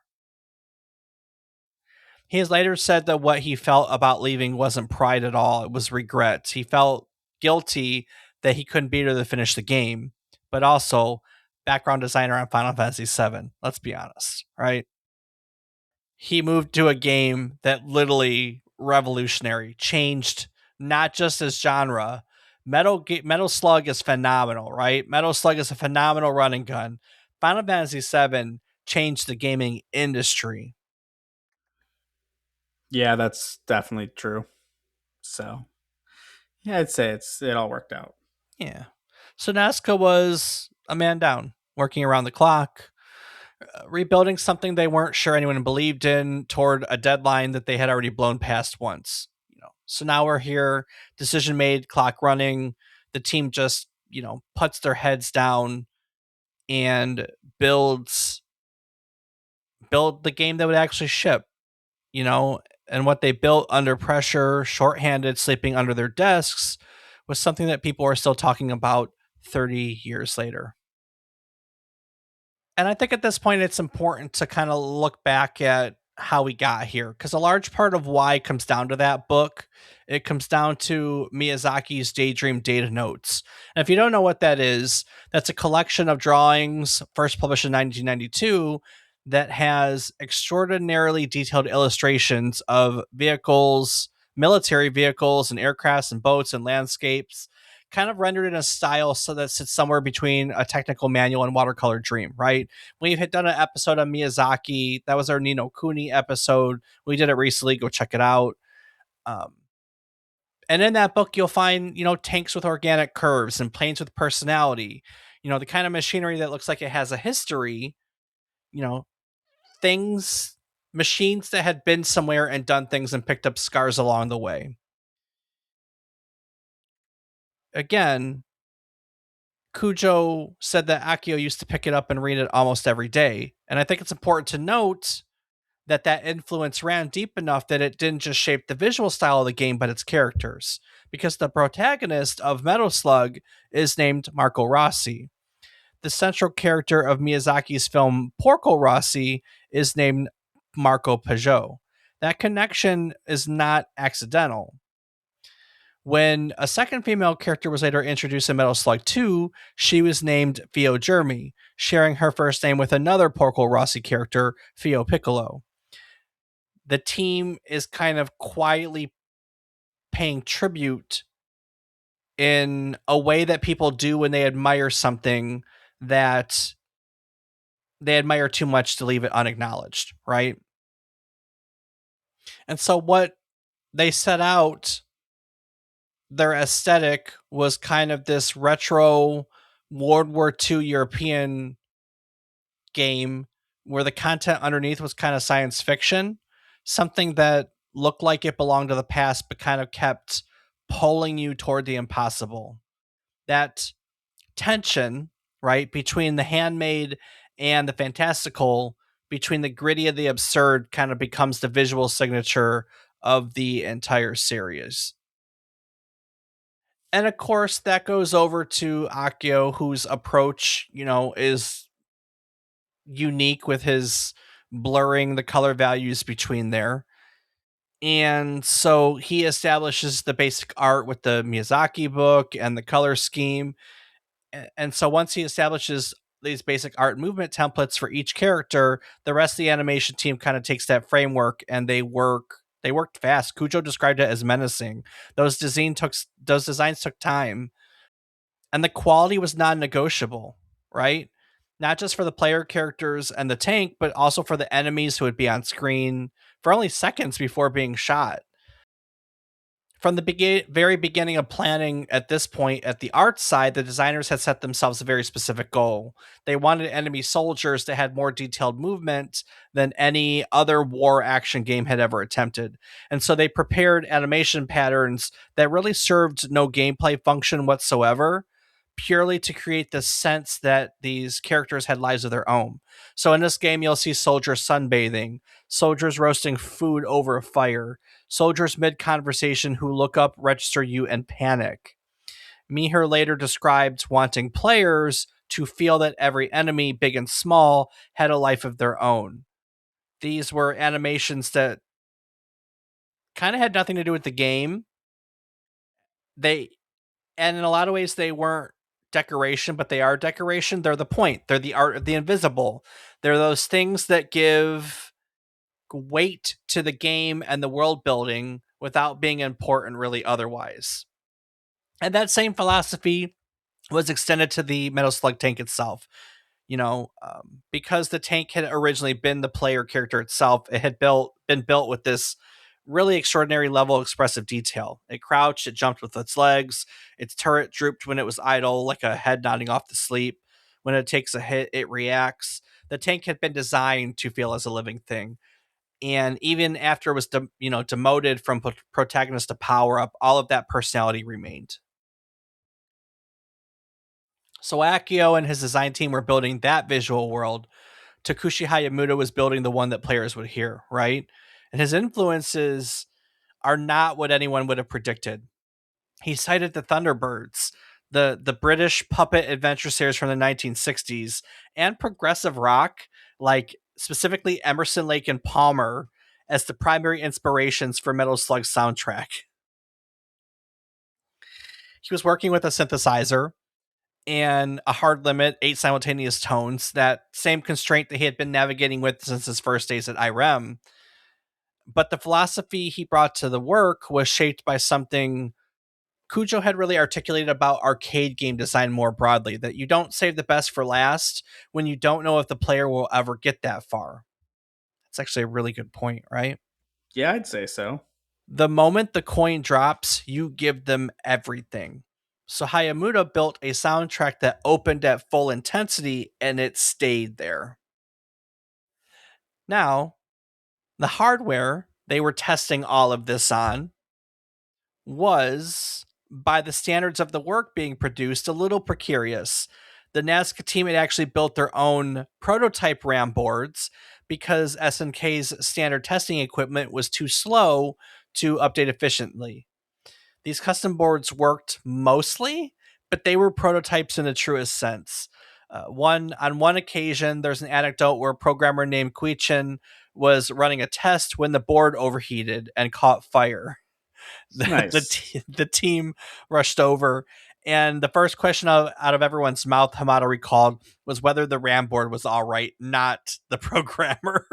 He has later said that what he felt about leaving wasn't pride at all, it was regret. He felt guilty that he couldn't be there to finish the game, but also background designer on Final Fantasy VII. Let's be honest, right? He moved to a game that literally revolutionary, changed not just his genre. Metal Slug is phenomenal, right? Metal Slug is a phenomenal running gun. Final Fantasy VII changed the gaming industry. Yeah, that's definitely true. So, yeah, I'd say it all worked out. Yeah. So Nazca was a man down, working around the clock, rebuilding something they weren't sure anyone believed in toward a deadline that they had already blown past once. So now we're here, decision made, clock running. The team just, puts their heads down and build the game that would actually ship, you know, and what they built under pressure, shorthanded, sleeping under their desks, was something that people are still talking about 30 years later. And I think at this point, it's important to kind of look back at how we got here, because a large part of why comes down to that book. It comes down to Miyazaki's Daydream Data Notes. And if you don't know what that is, that's a collection of drawings first published in 1992 that has extraordinarily detailed illustrations of vehicles, military vehicles, and aircrafts and boats and landscapes, kind of rendered in a style so that sits somewhere between a technical manual and watercolor dream, right? We had done an episode on Miyazaki. That was our Nino Kuni episode. We did it recently. Go check it out. Um, and in that book, you'll find, tanks with organic curves and planes with personality, the kind of machinery that looks like it has a history, you know, things, machines that had been somewhere and done things and picked up scars along the way. Again, Kujo said that Akio used to pick it up and read it almost every day. And I think it's important to note that that influence ran deep enough that it didn't just shape the visual style of the game, but its characters. Because the protagonist of Metal Slug is named Marco Rossi. The central character of Miyazaki's film Porco Rossi is named Marco Peugeot. That connection is not accidental. When a second female character was later introduced in Metal Slug 2, she was named Fio Jeremy, sharing her first name with another Porco Rossi character, Fio Piccolo. The team is kind of quietly paying tribute in a way that people do when they admire something that they admire too much to leave it unacknowledged, right? And so what they set out, their aesthetic was kind of this retro World War II European game where the content underneath was kind of science fiction, something that looked like it belonged to the past, but kind of kept pulling you toward the impossible. That tension, right, between the handmade and the fantastical, between the gritty and the absurd, kind of becomes the visual signature of the entire series. And of course, that goes over to Akio, whose approach, is unique with his blurring the color values between there. And so he establishes the basic art with the Miyazaki book and the color scheme. And so once he establishes these basic art movement templates for each character, the rest of the animation team kind of takes that framework and they worked fast. Kujo described it as menacing. Those designs took time, and the quality was non-negotiable, right? Not just for the player characters and the tank, but also for the enemies who would be on screen for only seconds before being shot. From the very beginning of planning at this point, at the art side, the designers had set themselves a very specific goal. They wanted enemy soldiers to have more detailed movement than any other war action game had ever attempted. And so they prepared animation patterns that really served no gameplay function whatsoever, purely to create the sense that these characters had lives of their own. So in this game, you'll see soldiers sunbathing, soldiers roasting food over a fire, soldiers mid conversation who look up, register you, and panic. Meher later described wanting players to feel that every enemy, big and small, had a life of their own. These were animations that kind of had nothing to do with the game. They And in a lot of ways they weren't decoration, but they are decoration. They're the point. They're the art of the invisible. They're those things that give weight to the game and the world building without being important really otherwise. And that same philosophy was extended to the Metal Slug tank itself. Because the tank had originally been the player character itself, it had been built with this really extraordinary level of expressive detail. It crouched, it jumped with its legs, its turret drooped when it was idle, like a head nodding off to sleep. When it takes a hit, it reacts. The tank had been designed to feel as a living thing. And even after it was demoted from protagonist to power up, all of that personality remained. So Akio and his design team were building that visual world. Takushi Hayamuda was building the one that players would hear, right? And his influences are not what anyone would have predicted. He cited the Thunderbirds, the British puppet adventure series from the 1960s, and progressive rock, like specifically Emerson, Lake and Palmer, as the primary inspirations for Metal Slug's soundtrack. He was working with a synthesizer and a hard limit, 8 simultaneous tones, that same constraint that he had been navigating with since his first days at Irem. But the philosophy he brought to the work was shaped by something Kujo had really articulated about arcade game design more broadly, that you don't save the best for last when you don't know if the player will ever get that far. That's actually a really good point, right? Yeah, I'd say so. The moment the coin drops, you give them everything. So Hayamuda built a soundtrack that opened at full intensity and it stayed there. Now, the hardware they were testing all of this on was by the standards of the work being produced, a little precarious. The Nazca team had actually built their own prototype RAM boards because SNK's standard testing equipment was too slow to update efficiently. These custom boards worked mostly, but they were prototypes in the truest sense. On one occasion, there's an anecdote where a programmer named Quichin was running a test when the board overheated and caught fire. Nice. The team rushed over, and the first question out of everyone's mouth, Hamato recalled, was whether the RAM board was all right, not the programmer.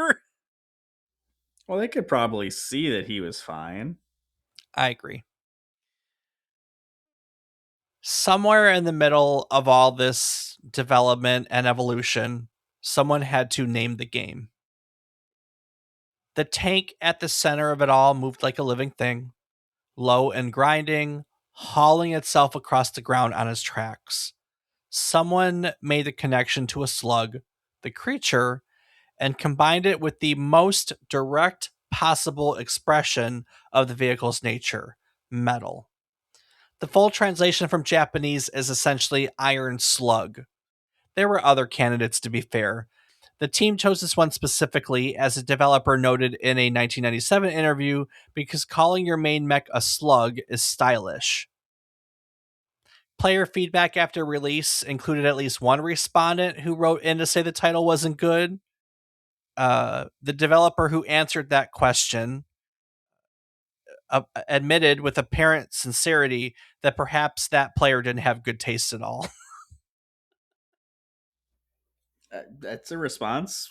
Well, they could probably see that he was fine. I agree. Somewhere in the middle of all this development and evolution, someone had to name the game. The tank at the center of it all moved like a living thing, low and grinding, hauling itself across the ground on its tracks. Someone made the connection to a slug, the creature, and combined it with the most direct possible expression of the vehicle's nature, metal. The full translation from Japanese is essentially Iron Slug. There were other candidates, to be fair. The team chose this one specifically, as a developer noted in a 1997 interview, because calling your main mech a slug is stylish. Player feedback after release included at least one respondent who wrote in to say the title wasn't good. The developer who answered that question admitted with apparent sincerity that perhaps that player didn't have good taste at all. That's a response.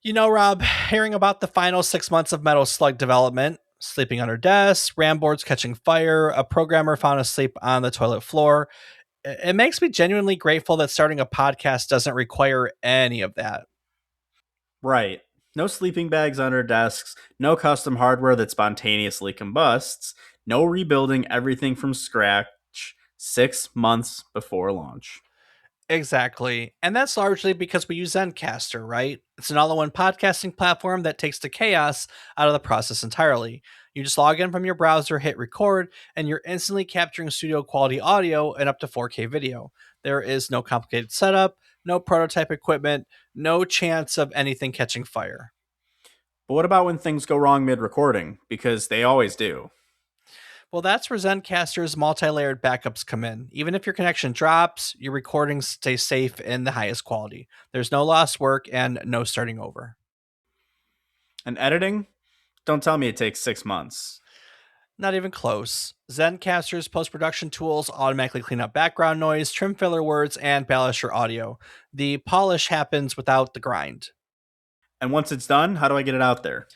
You know, Rob, hearing about the final 6 months of Metal Slug development, sleeping under desks, RAM boards catching fire, a programmer found asleep on the toilet floor, it makes me genuinely grateful that starting a podcast doesn't require any of that. Right. No sleeping bags under desks, no custom hardware that spontaneously combusts, no rebuilding everything from scratch 6 months before launch. Exactly. And that's largely because we use Zencaster, right? It's an all in one podcasting platform that takes the chaos out of the process entirely. You just log in from your browser, hit record, and you're instantly capturing studio quality audio and up to 4K video. There is no complicated setup, no prototype equipment, no chance of anything catching fire. But what about when things go wrong mid recording? Because they always do. Well, that's where Zencaster's multi layered backups come in. Even if your connection drops, your recordings stay safe in the highest quality. There's no lost work and no starting over. And editing? Don't tell me it takes 6 months. Not even close. Zencaster's post production tools automatically clean up background noise, trim filler words, and balance your audio. The polish happens without the grind. And once it's done, how do I get it out there?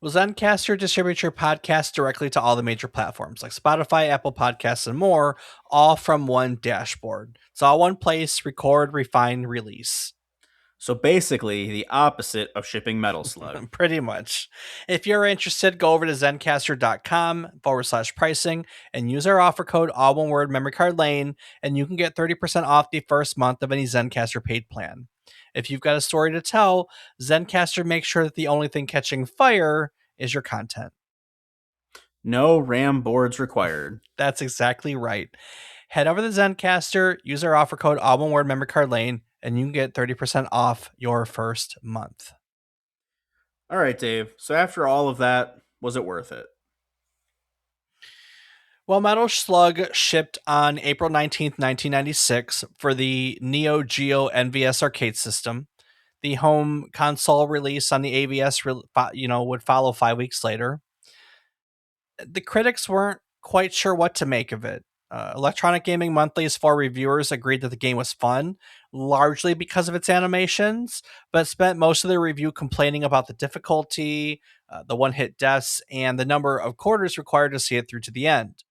Well, Zencaster distributes your podcast directly to all the major platforms like Spotify, Apple Podcasts, and more, all from one dashboard. It's all one place: record, refine, release. So basically, the opposite of shipping Metal Slug. Pretty much. If you're interested, go over to zencaster.com/pricing and use our offer code, all one word, memory card lane, and you can get 30% off the first month of any Zencaster paid plan. If you've got a story to tell, Zencaster makes sure that the only thing catching fire is your content. No RAM boards required. That's exactly right. Head over to Zencaster, use our offer code, all one word, memory card lane, and you can get 30% off your first month. All right, Dave. So after all of that, was it worth it? Well, Metal Slug shipped on April 19th, 1996 for the Neo Geo MVS arcade system. The home console release on the AVS would follow 5 weeks later. The critics weren't quite sure what to make of it. Electronic Gaming Monthly's 4 reviewers agreed that the game was fun, largely because of its animations, but spent most of their review complaining about the difficulty, the one-hit deaths, and the number of quarters required to see it through to the end.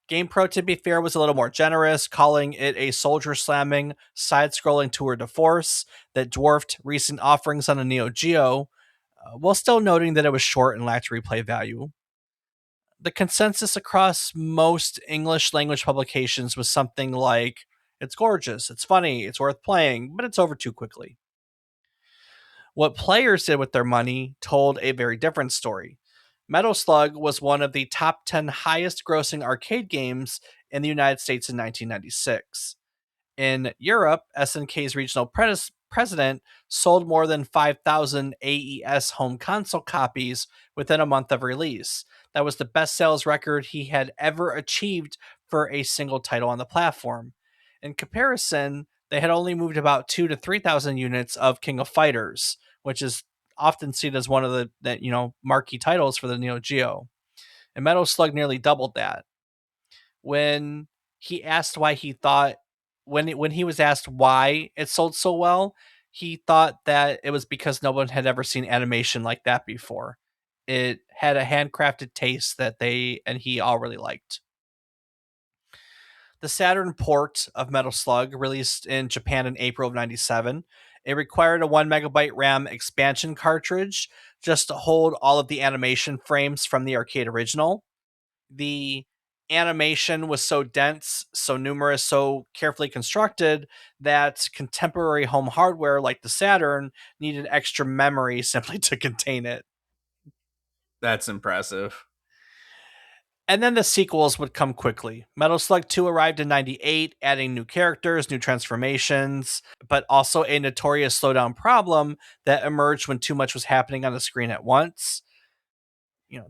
GamePro, to be fair, was a little more generous, calling it a soldier slamming, side scrolling tour de force that dwarfed recent offerings on the Neo Geo, while still noting that it was short and lacked replay value. The consensus across most English language publications was something like, it's gorgeous, it's funny, it's worth playing, but it's over too quickly. What players did with their money told a very different story. Metal Slug was one of the top 10 highest grossing arcade games in the United States in 1996. In Europe, SNK's regional president sold more than 5,000 AES home console copies within a month of release. That was the best sales record he had ever achieved for a single title on the platform. In comparison, they had only moved about 2 to 3,000 units of King of Fighters, which is often seen as one of the marquee titles for the Neo Geo. And Metal Slug nearly doubled that. When he asked why he thought when he was asked why it sold so well, he thought that it was because no one had ever seen animation like that before. It had a handcrafted taste that they and he all really liked. The Saturn port of Metal Slug released in Japan in April of 97. It required a 1 megabyte RAM expansion cartridge just to hold all of the animation frames from the arcade original. The animation was so dense, so numerous, so carefully constructed that contemporary home hardware like the Saturn needed extra memory simply to contain it. That's impressive. And then the sequels would come quickly. Metal Slug 2 arrived in 98, adding new characters, new transformations, but also a notorious slowdown problem that emerged when too much was happening on the screen at once.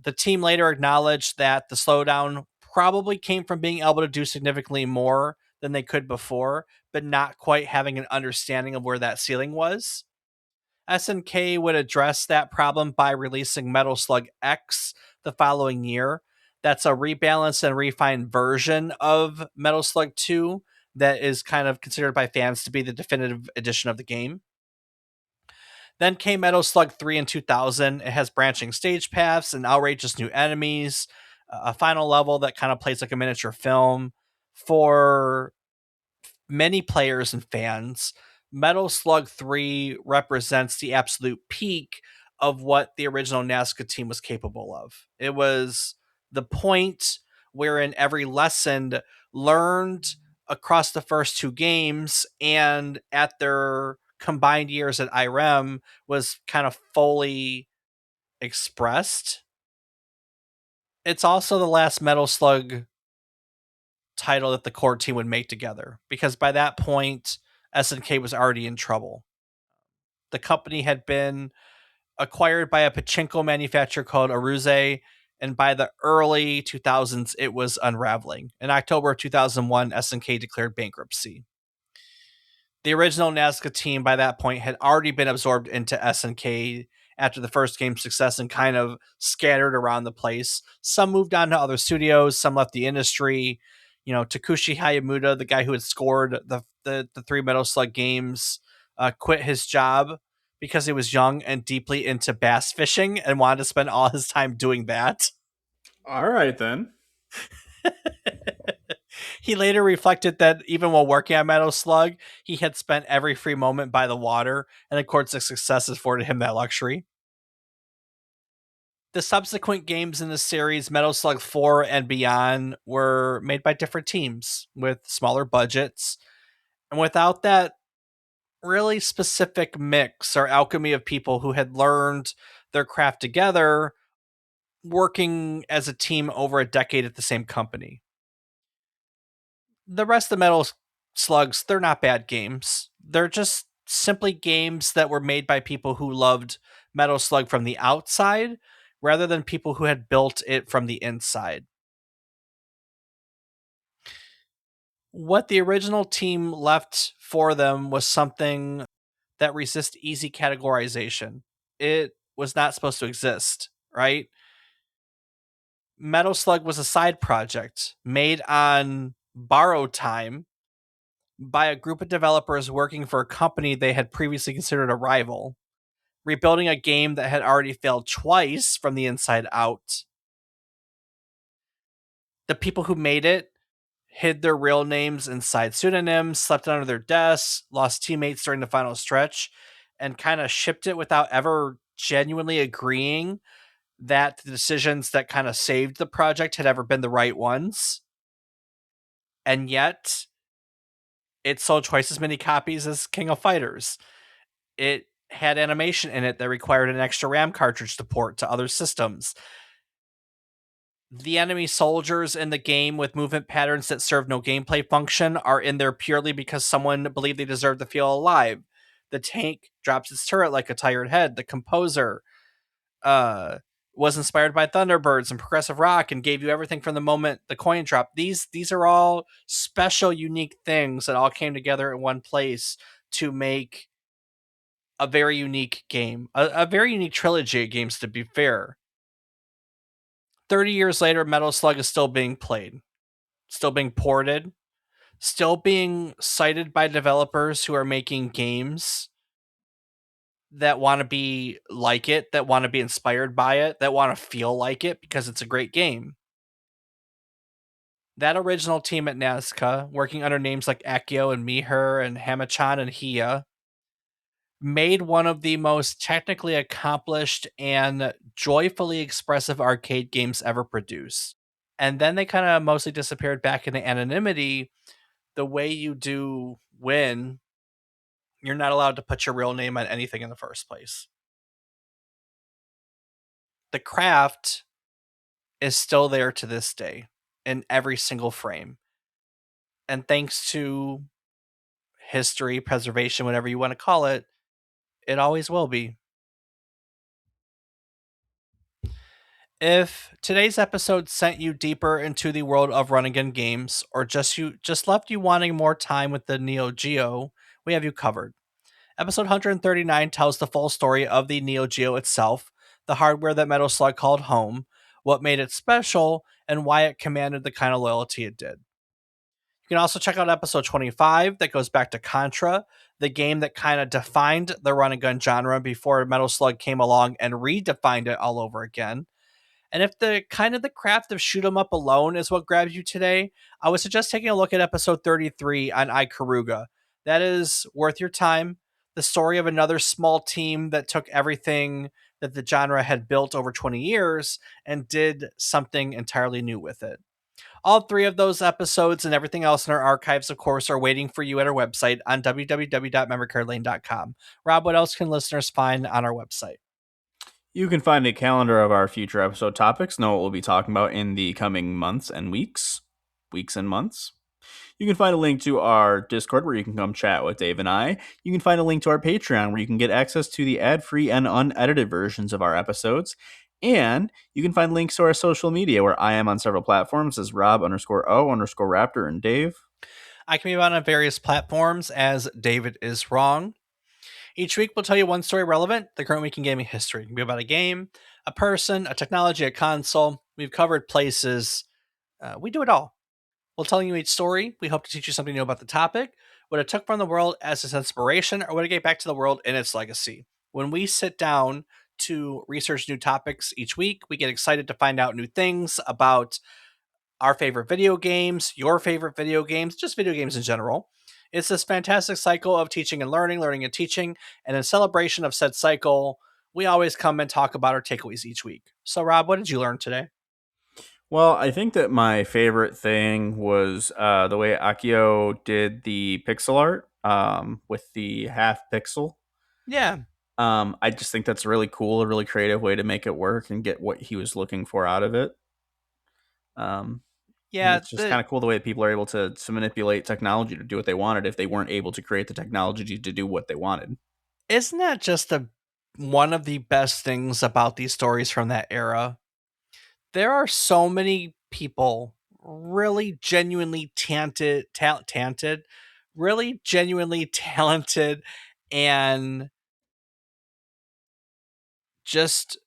The team later acknowledged that the slowdown probably came from being able to do significantly more than they could before, but not quite having an understanding of where that ceiling was. SNK would address that problem by releasing Metal Slug X the following year. That's a rebalanced and refined version of Metal Slug 2 that is kind of considered by fans to be the definitive edition of the game. Then came Metal Slug 3 in 2000. It has branching stage paths and outrageous new enemies, a final level that kind of plays like a miniature film. For many players and fans, Metal Slug 3 represents the absolute peak of what the original Nazca team was capable of. It was the point wherein every lesson learned across the first two games and at their combined years at Irem was kind of fully expressed. It's also the last Metal Slug title that the core team would make together, because by that point, SNK was already in trouble. The company had been acquired by a pachinko manufacturer called Aruze, and by the early 2000s, it was unraveling. In October of 2001, SNK declared bankruptcy. The original Nazca team by that point had already been absorbed into SNK after the first game's success and kind of scattered around the place. Some moved on to other studios, some left the industry. Takushi Hayamuda, the guy who had scored the three Metal Slug games, quit his job because he was young and deeply into bass fishing and wanted to spend all his time doing that. All right, then. He later reflected that even while working on Metal Slug, he had spent every free moment by the water, and of course the success afforded him that luxury. The subsequent games in the series, Metal Slug 4 and beyond, were made by different teams with smaller budgets. And without that really specific mix or alchemy of people who had learned their craft together, working as a team over a decade at the same company. The rest of the Metal Slugs, they're not bad games. They're just simply games that were made by people who loved Metal Slug from the outside rather than people who had built it from the inside. What the original team left for them was something that resists easy categorization. It was not supposed to exist, right? Metal Slug was a side project made on borrowed time by a group of developers working for a company they had previously considered a rival, rebuilding a game that had already failed twice from the inside out. The people who made it hid their real names inside pseudonyms, slept under their desks, lost teammates during the final stretch, and kind of shipped it without ever genuinely agreeing that the decisions that kind of saved the project had ever been the right ones. And yet, it sold twice as many copies as King of Fighters. It had animation in it that required an extra RAM cartridge to port to other systems. The enemy soldiers in the game with movement patterns that serve no gameplay function are in there purely because someone believed they deserved to feel alive. The tank drops its turret like a tired head. The composer uh, was inspired by Thunderbirds and progressive rock and gave you everything from the moment the coin dropped. These are all special, unique things that all came together in one place to make a very unique game, a very unique trilogy of games. To be fair, 30 years later, Metal Slug is still being played, still being ported, still being cited by developers who are making games that want to be like it, that want to be inspired by it, that want to feel like it because it's a great game. That original team at Nazca, working under names like Akio and Miher and Hamachan and Hia, made one of the most technically accomplished and joyfully expressive arcade games ever produced. And then they kind of mostly disappeared back into anonymity. The way you do when you're not allowed to put your real name on anything in the first place. The craft is still there to this day in every single frame. And thanks to history, preservation, whatever you want to call it, it always will be. If today's episode sent you deeper into the world of run and gun games, or just left you wanting more time with the Neo Geo, we have you covered. Episode 139 tells the full story of the Neo Geo itself, the hardware that Metal Slug called home, what made it special, and why it commanded the kind of loyalty it did. You can also check out episode 25 that goes back to Contra, the game that kind of defined the run and gun genre before Metal Slug came along and redefined it all over again. And if the craft of shoot 'em up alone is what grabs you today, I would suggest taking a look at episode 33 on Ikaruga. That is worth your time. The story of another small team that took everything that the genre had built over 20 years and did something entirely new with it. All three of those episodes and everything else in our archives, of course, are waiting for you at our website on www.memorycardlane.com. Rob, what else can listeners find on our website? You can find a calendar of our future episode topics, know what we'll be talking about in the coming months and weeks and months. You can find a link to our Discord where you can come chat with Dave and I. You can find a link to our Patreon where you can get access to the ad-free and unedited versions of our episodes. And you can find links to our social media where I am on several platforms as Rob_O_Raptor and Dave. I can be found on various platforms as David is Wrong. Each week, we'll tell you one story relevant, the current week in gaming history. It can be about a game, a person, a technology, a console. We've covered places. We do it all. We'll tell you each story. We hope to teach you something new about the topic, what it took from the world as its inspiration, or what it gave back to the world in its legacy. When we sit down to research new topics each week, we get excited to find out new things about our favorite video games, your favorite video games, just video games in general. It's this fantastic cycle of teaching and learning, learning and teaching. And in celebration of said cycle, we always come and talk about our takeaways each week. So, Rob, what did you learn today? Well, I think that my favorite thing was the way Akio did the pixel art with the half pixel. Yeah. I just think that's really cool, a really creative way to make it work and get what he was looking for out of it. I think Yeah. it's just kind of cool the way that people are able to manipulate technology to do what they wanted if they weren't able to create the technology to do what they wanted. Isn't that just one of the best things about these stories from that era? There are so many people really genuinely talented, really genuinely talented, and just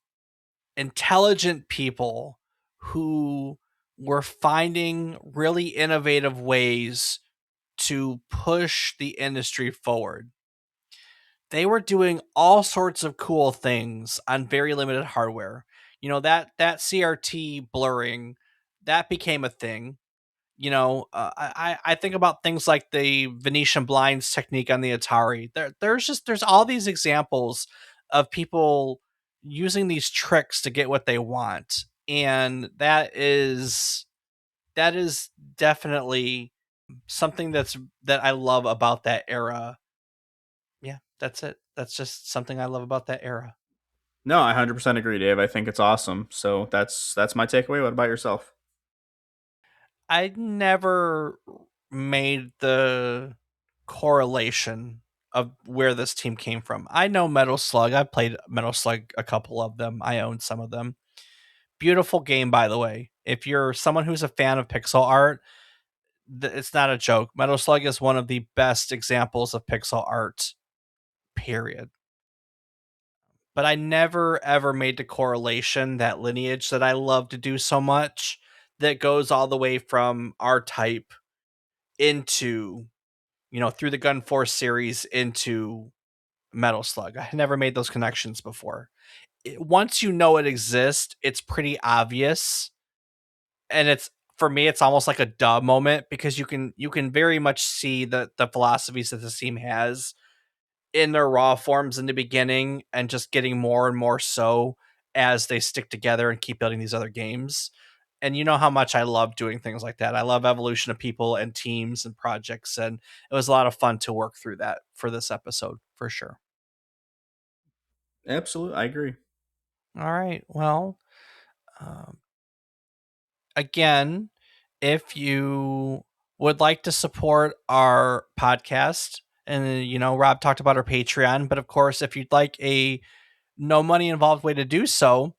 intelligent people who were finding really innovative ways to push the industry forward. They were doing all sorts of cool things on very limited hardware. You know, that CRT blurring, that became a thing. You know, I think about things like the Venetian blinds technique on the Atari. There's all these examples of people using these tricks to get what they want, and that is definitely something that I love about that era. Yeah, that's it. That's just something I love about that era. No, I 100% agree, Dave. I think it's awesome. So that's my takeaway. What about yourself? I never made the correlation of where this team came from. I know Metal Slug. I played Metal Slug, a couple of them. I own some of them. Beautiful game, by the way. If you're someone who's a fan of pixel art, it's not a joke. Metal Slug is one of the best examples of pixel art, period. But I never ever made the correlation, that lineage that I love to do so much, that goes all the way from R Type into, through the Gun Force series into Metal Slug. I never made those connections before. Once you know it exists, it's pretty obvious, and it's, for me, it's almost like a duh moment, because you can very much see the philosophies that the team has in their raw forms in the beginning, and just getting more and more so as they stick together and keep building these other games. And you know how much I love doing things like that. I love evolution of people and teams and projects, and it was a lot of fun to work through that for this episode, for sure. Absolutely, I agree. All right. Well, um, again, if you would like to support our podcast, and Rob talked about our Patreon, but of course, if you'd like a no money involved way to do so,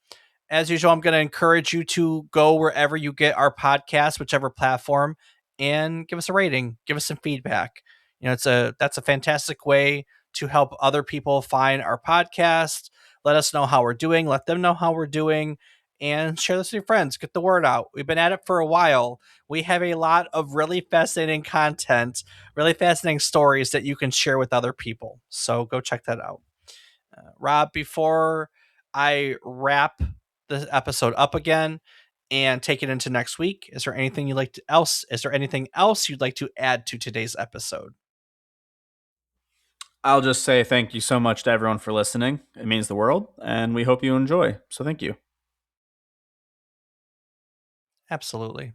as usual, I'm going to encourage you to go wherever you get our podcast, whichever platform, and give us a rating, give us some feedback. That's a fantastic way to help other people find our podcast. Let us know how we're doing. Let them know how we're doing, and share this with your friends. Get the word out. We've been at it for a while. We have a lot of really fascinating content, really fascinating stories that you can share with other people. So go check that out. Rob, before I wrap the episode up again and take it into next week, is there anything you'd like to else? Is there anything else you'd like to add to today's episode? I'll just say thank you so much to everyone for listening. It means the world, and we hope you enjoy. So thank you. Absolutely.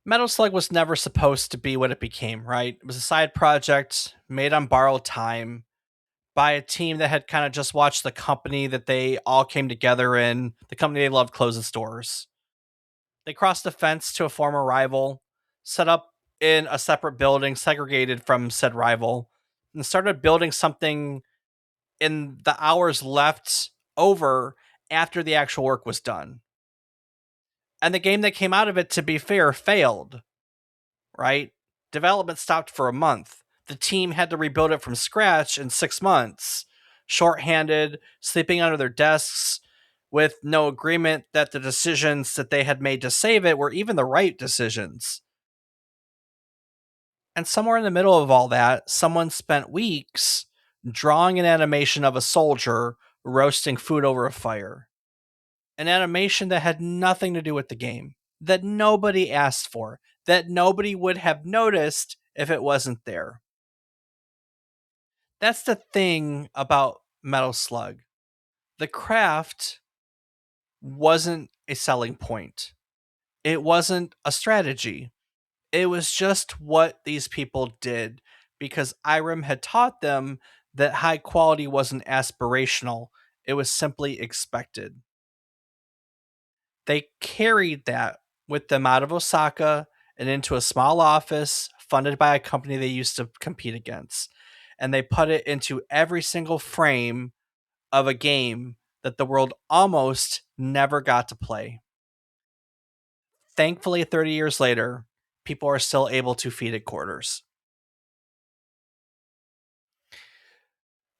Metal Slug was never supposed to be what it became, right? It was a side project made on borrowed time by a team that had kind of just watched the company that they all came together in, the company they loved, close its doors. They crossed the fence to a former rival, set up in a separate building segregated from said rival, and started building something in the hours left over after the actual work was done. And the game that came out of it, to be fair, failed, right? Development stopped for a month. The team had to rebuild it from scratch in 6 months, shorthanded, sleeping under their desks, with no agreement that the decisions that they had made to save it were even the right decisions. And somewhere in the middle of all that, someone spent weeks drawing an animation of a soldier roasting food over a fire. An animation that had nothing to do with the game, that nobody asked for, that nobody would have noticed if it wasn't there. That's the thing about Metal Slug. The craft wasn't a selling point. It wasn't a strategy. It was just what these people did, because Irem had taught them that high quality wasn't aspirational, it was simply expected. They carried that with them out of Osaka and into a small office funded by a company they used to compete against. And they put it into every single frame of a game that the world almost never got to play. Thankfully, 30 years later, people are still able to feed it quarters.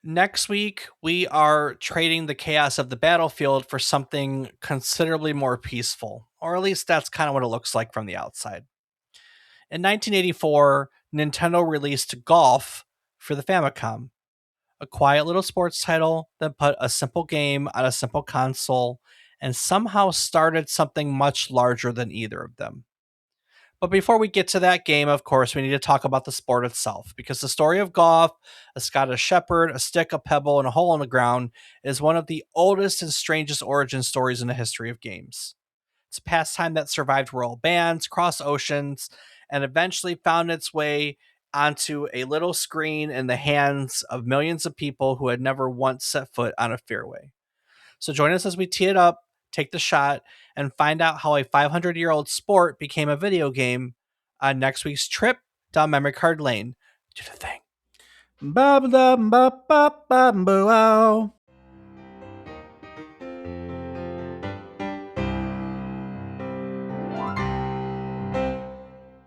Next week, we are trading the chaos of the battlefield for something considerably more peaceful, or at least that's kind of what it looks like from the outside. In 1984, Nintendo released Golf for the Famicom, a quiet little sports title that put a simple game on a simple console and somehow started something much larger than either of them. But before we get to that game, of course, we need to talk about the sport itself, because the story of golf, a Scottish shepherd, a stick, a pebble, and a hole in the ground, is one of the oldest and strangest origin stories in the history of games. It's a pastime that survived royal bans, crossed oceans, and eventually found its way onto a little screen in the hands of millions of people who had never once set foot on a fairway. So join us as we tee it up, take the shot, and find out how a 500-year-old sport became a video game on next week's trip down memory card lane. Do the thing. Ba-ba-da-ba-ba-ba-ba-wow.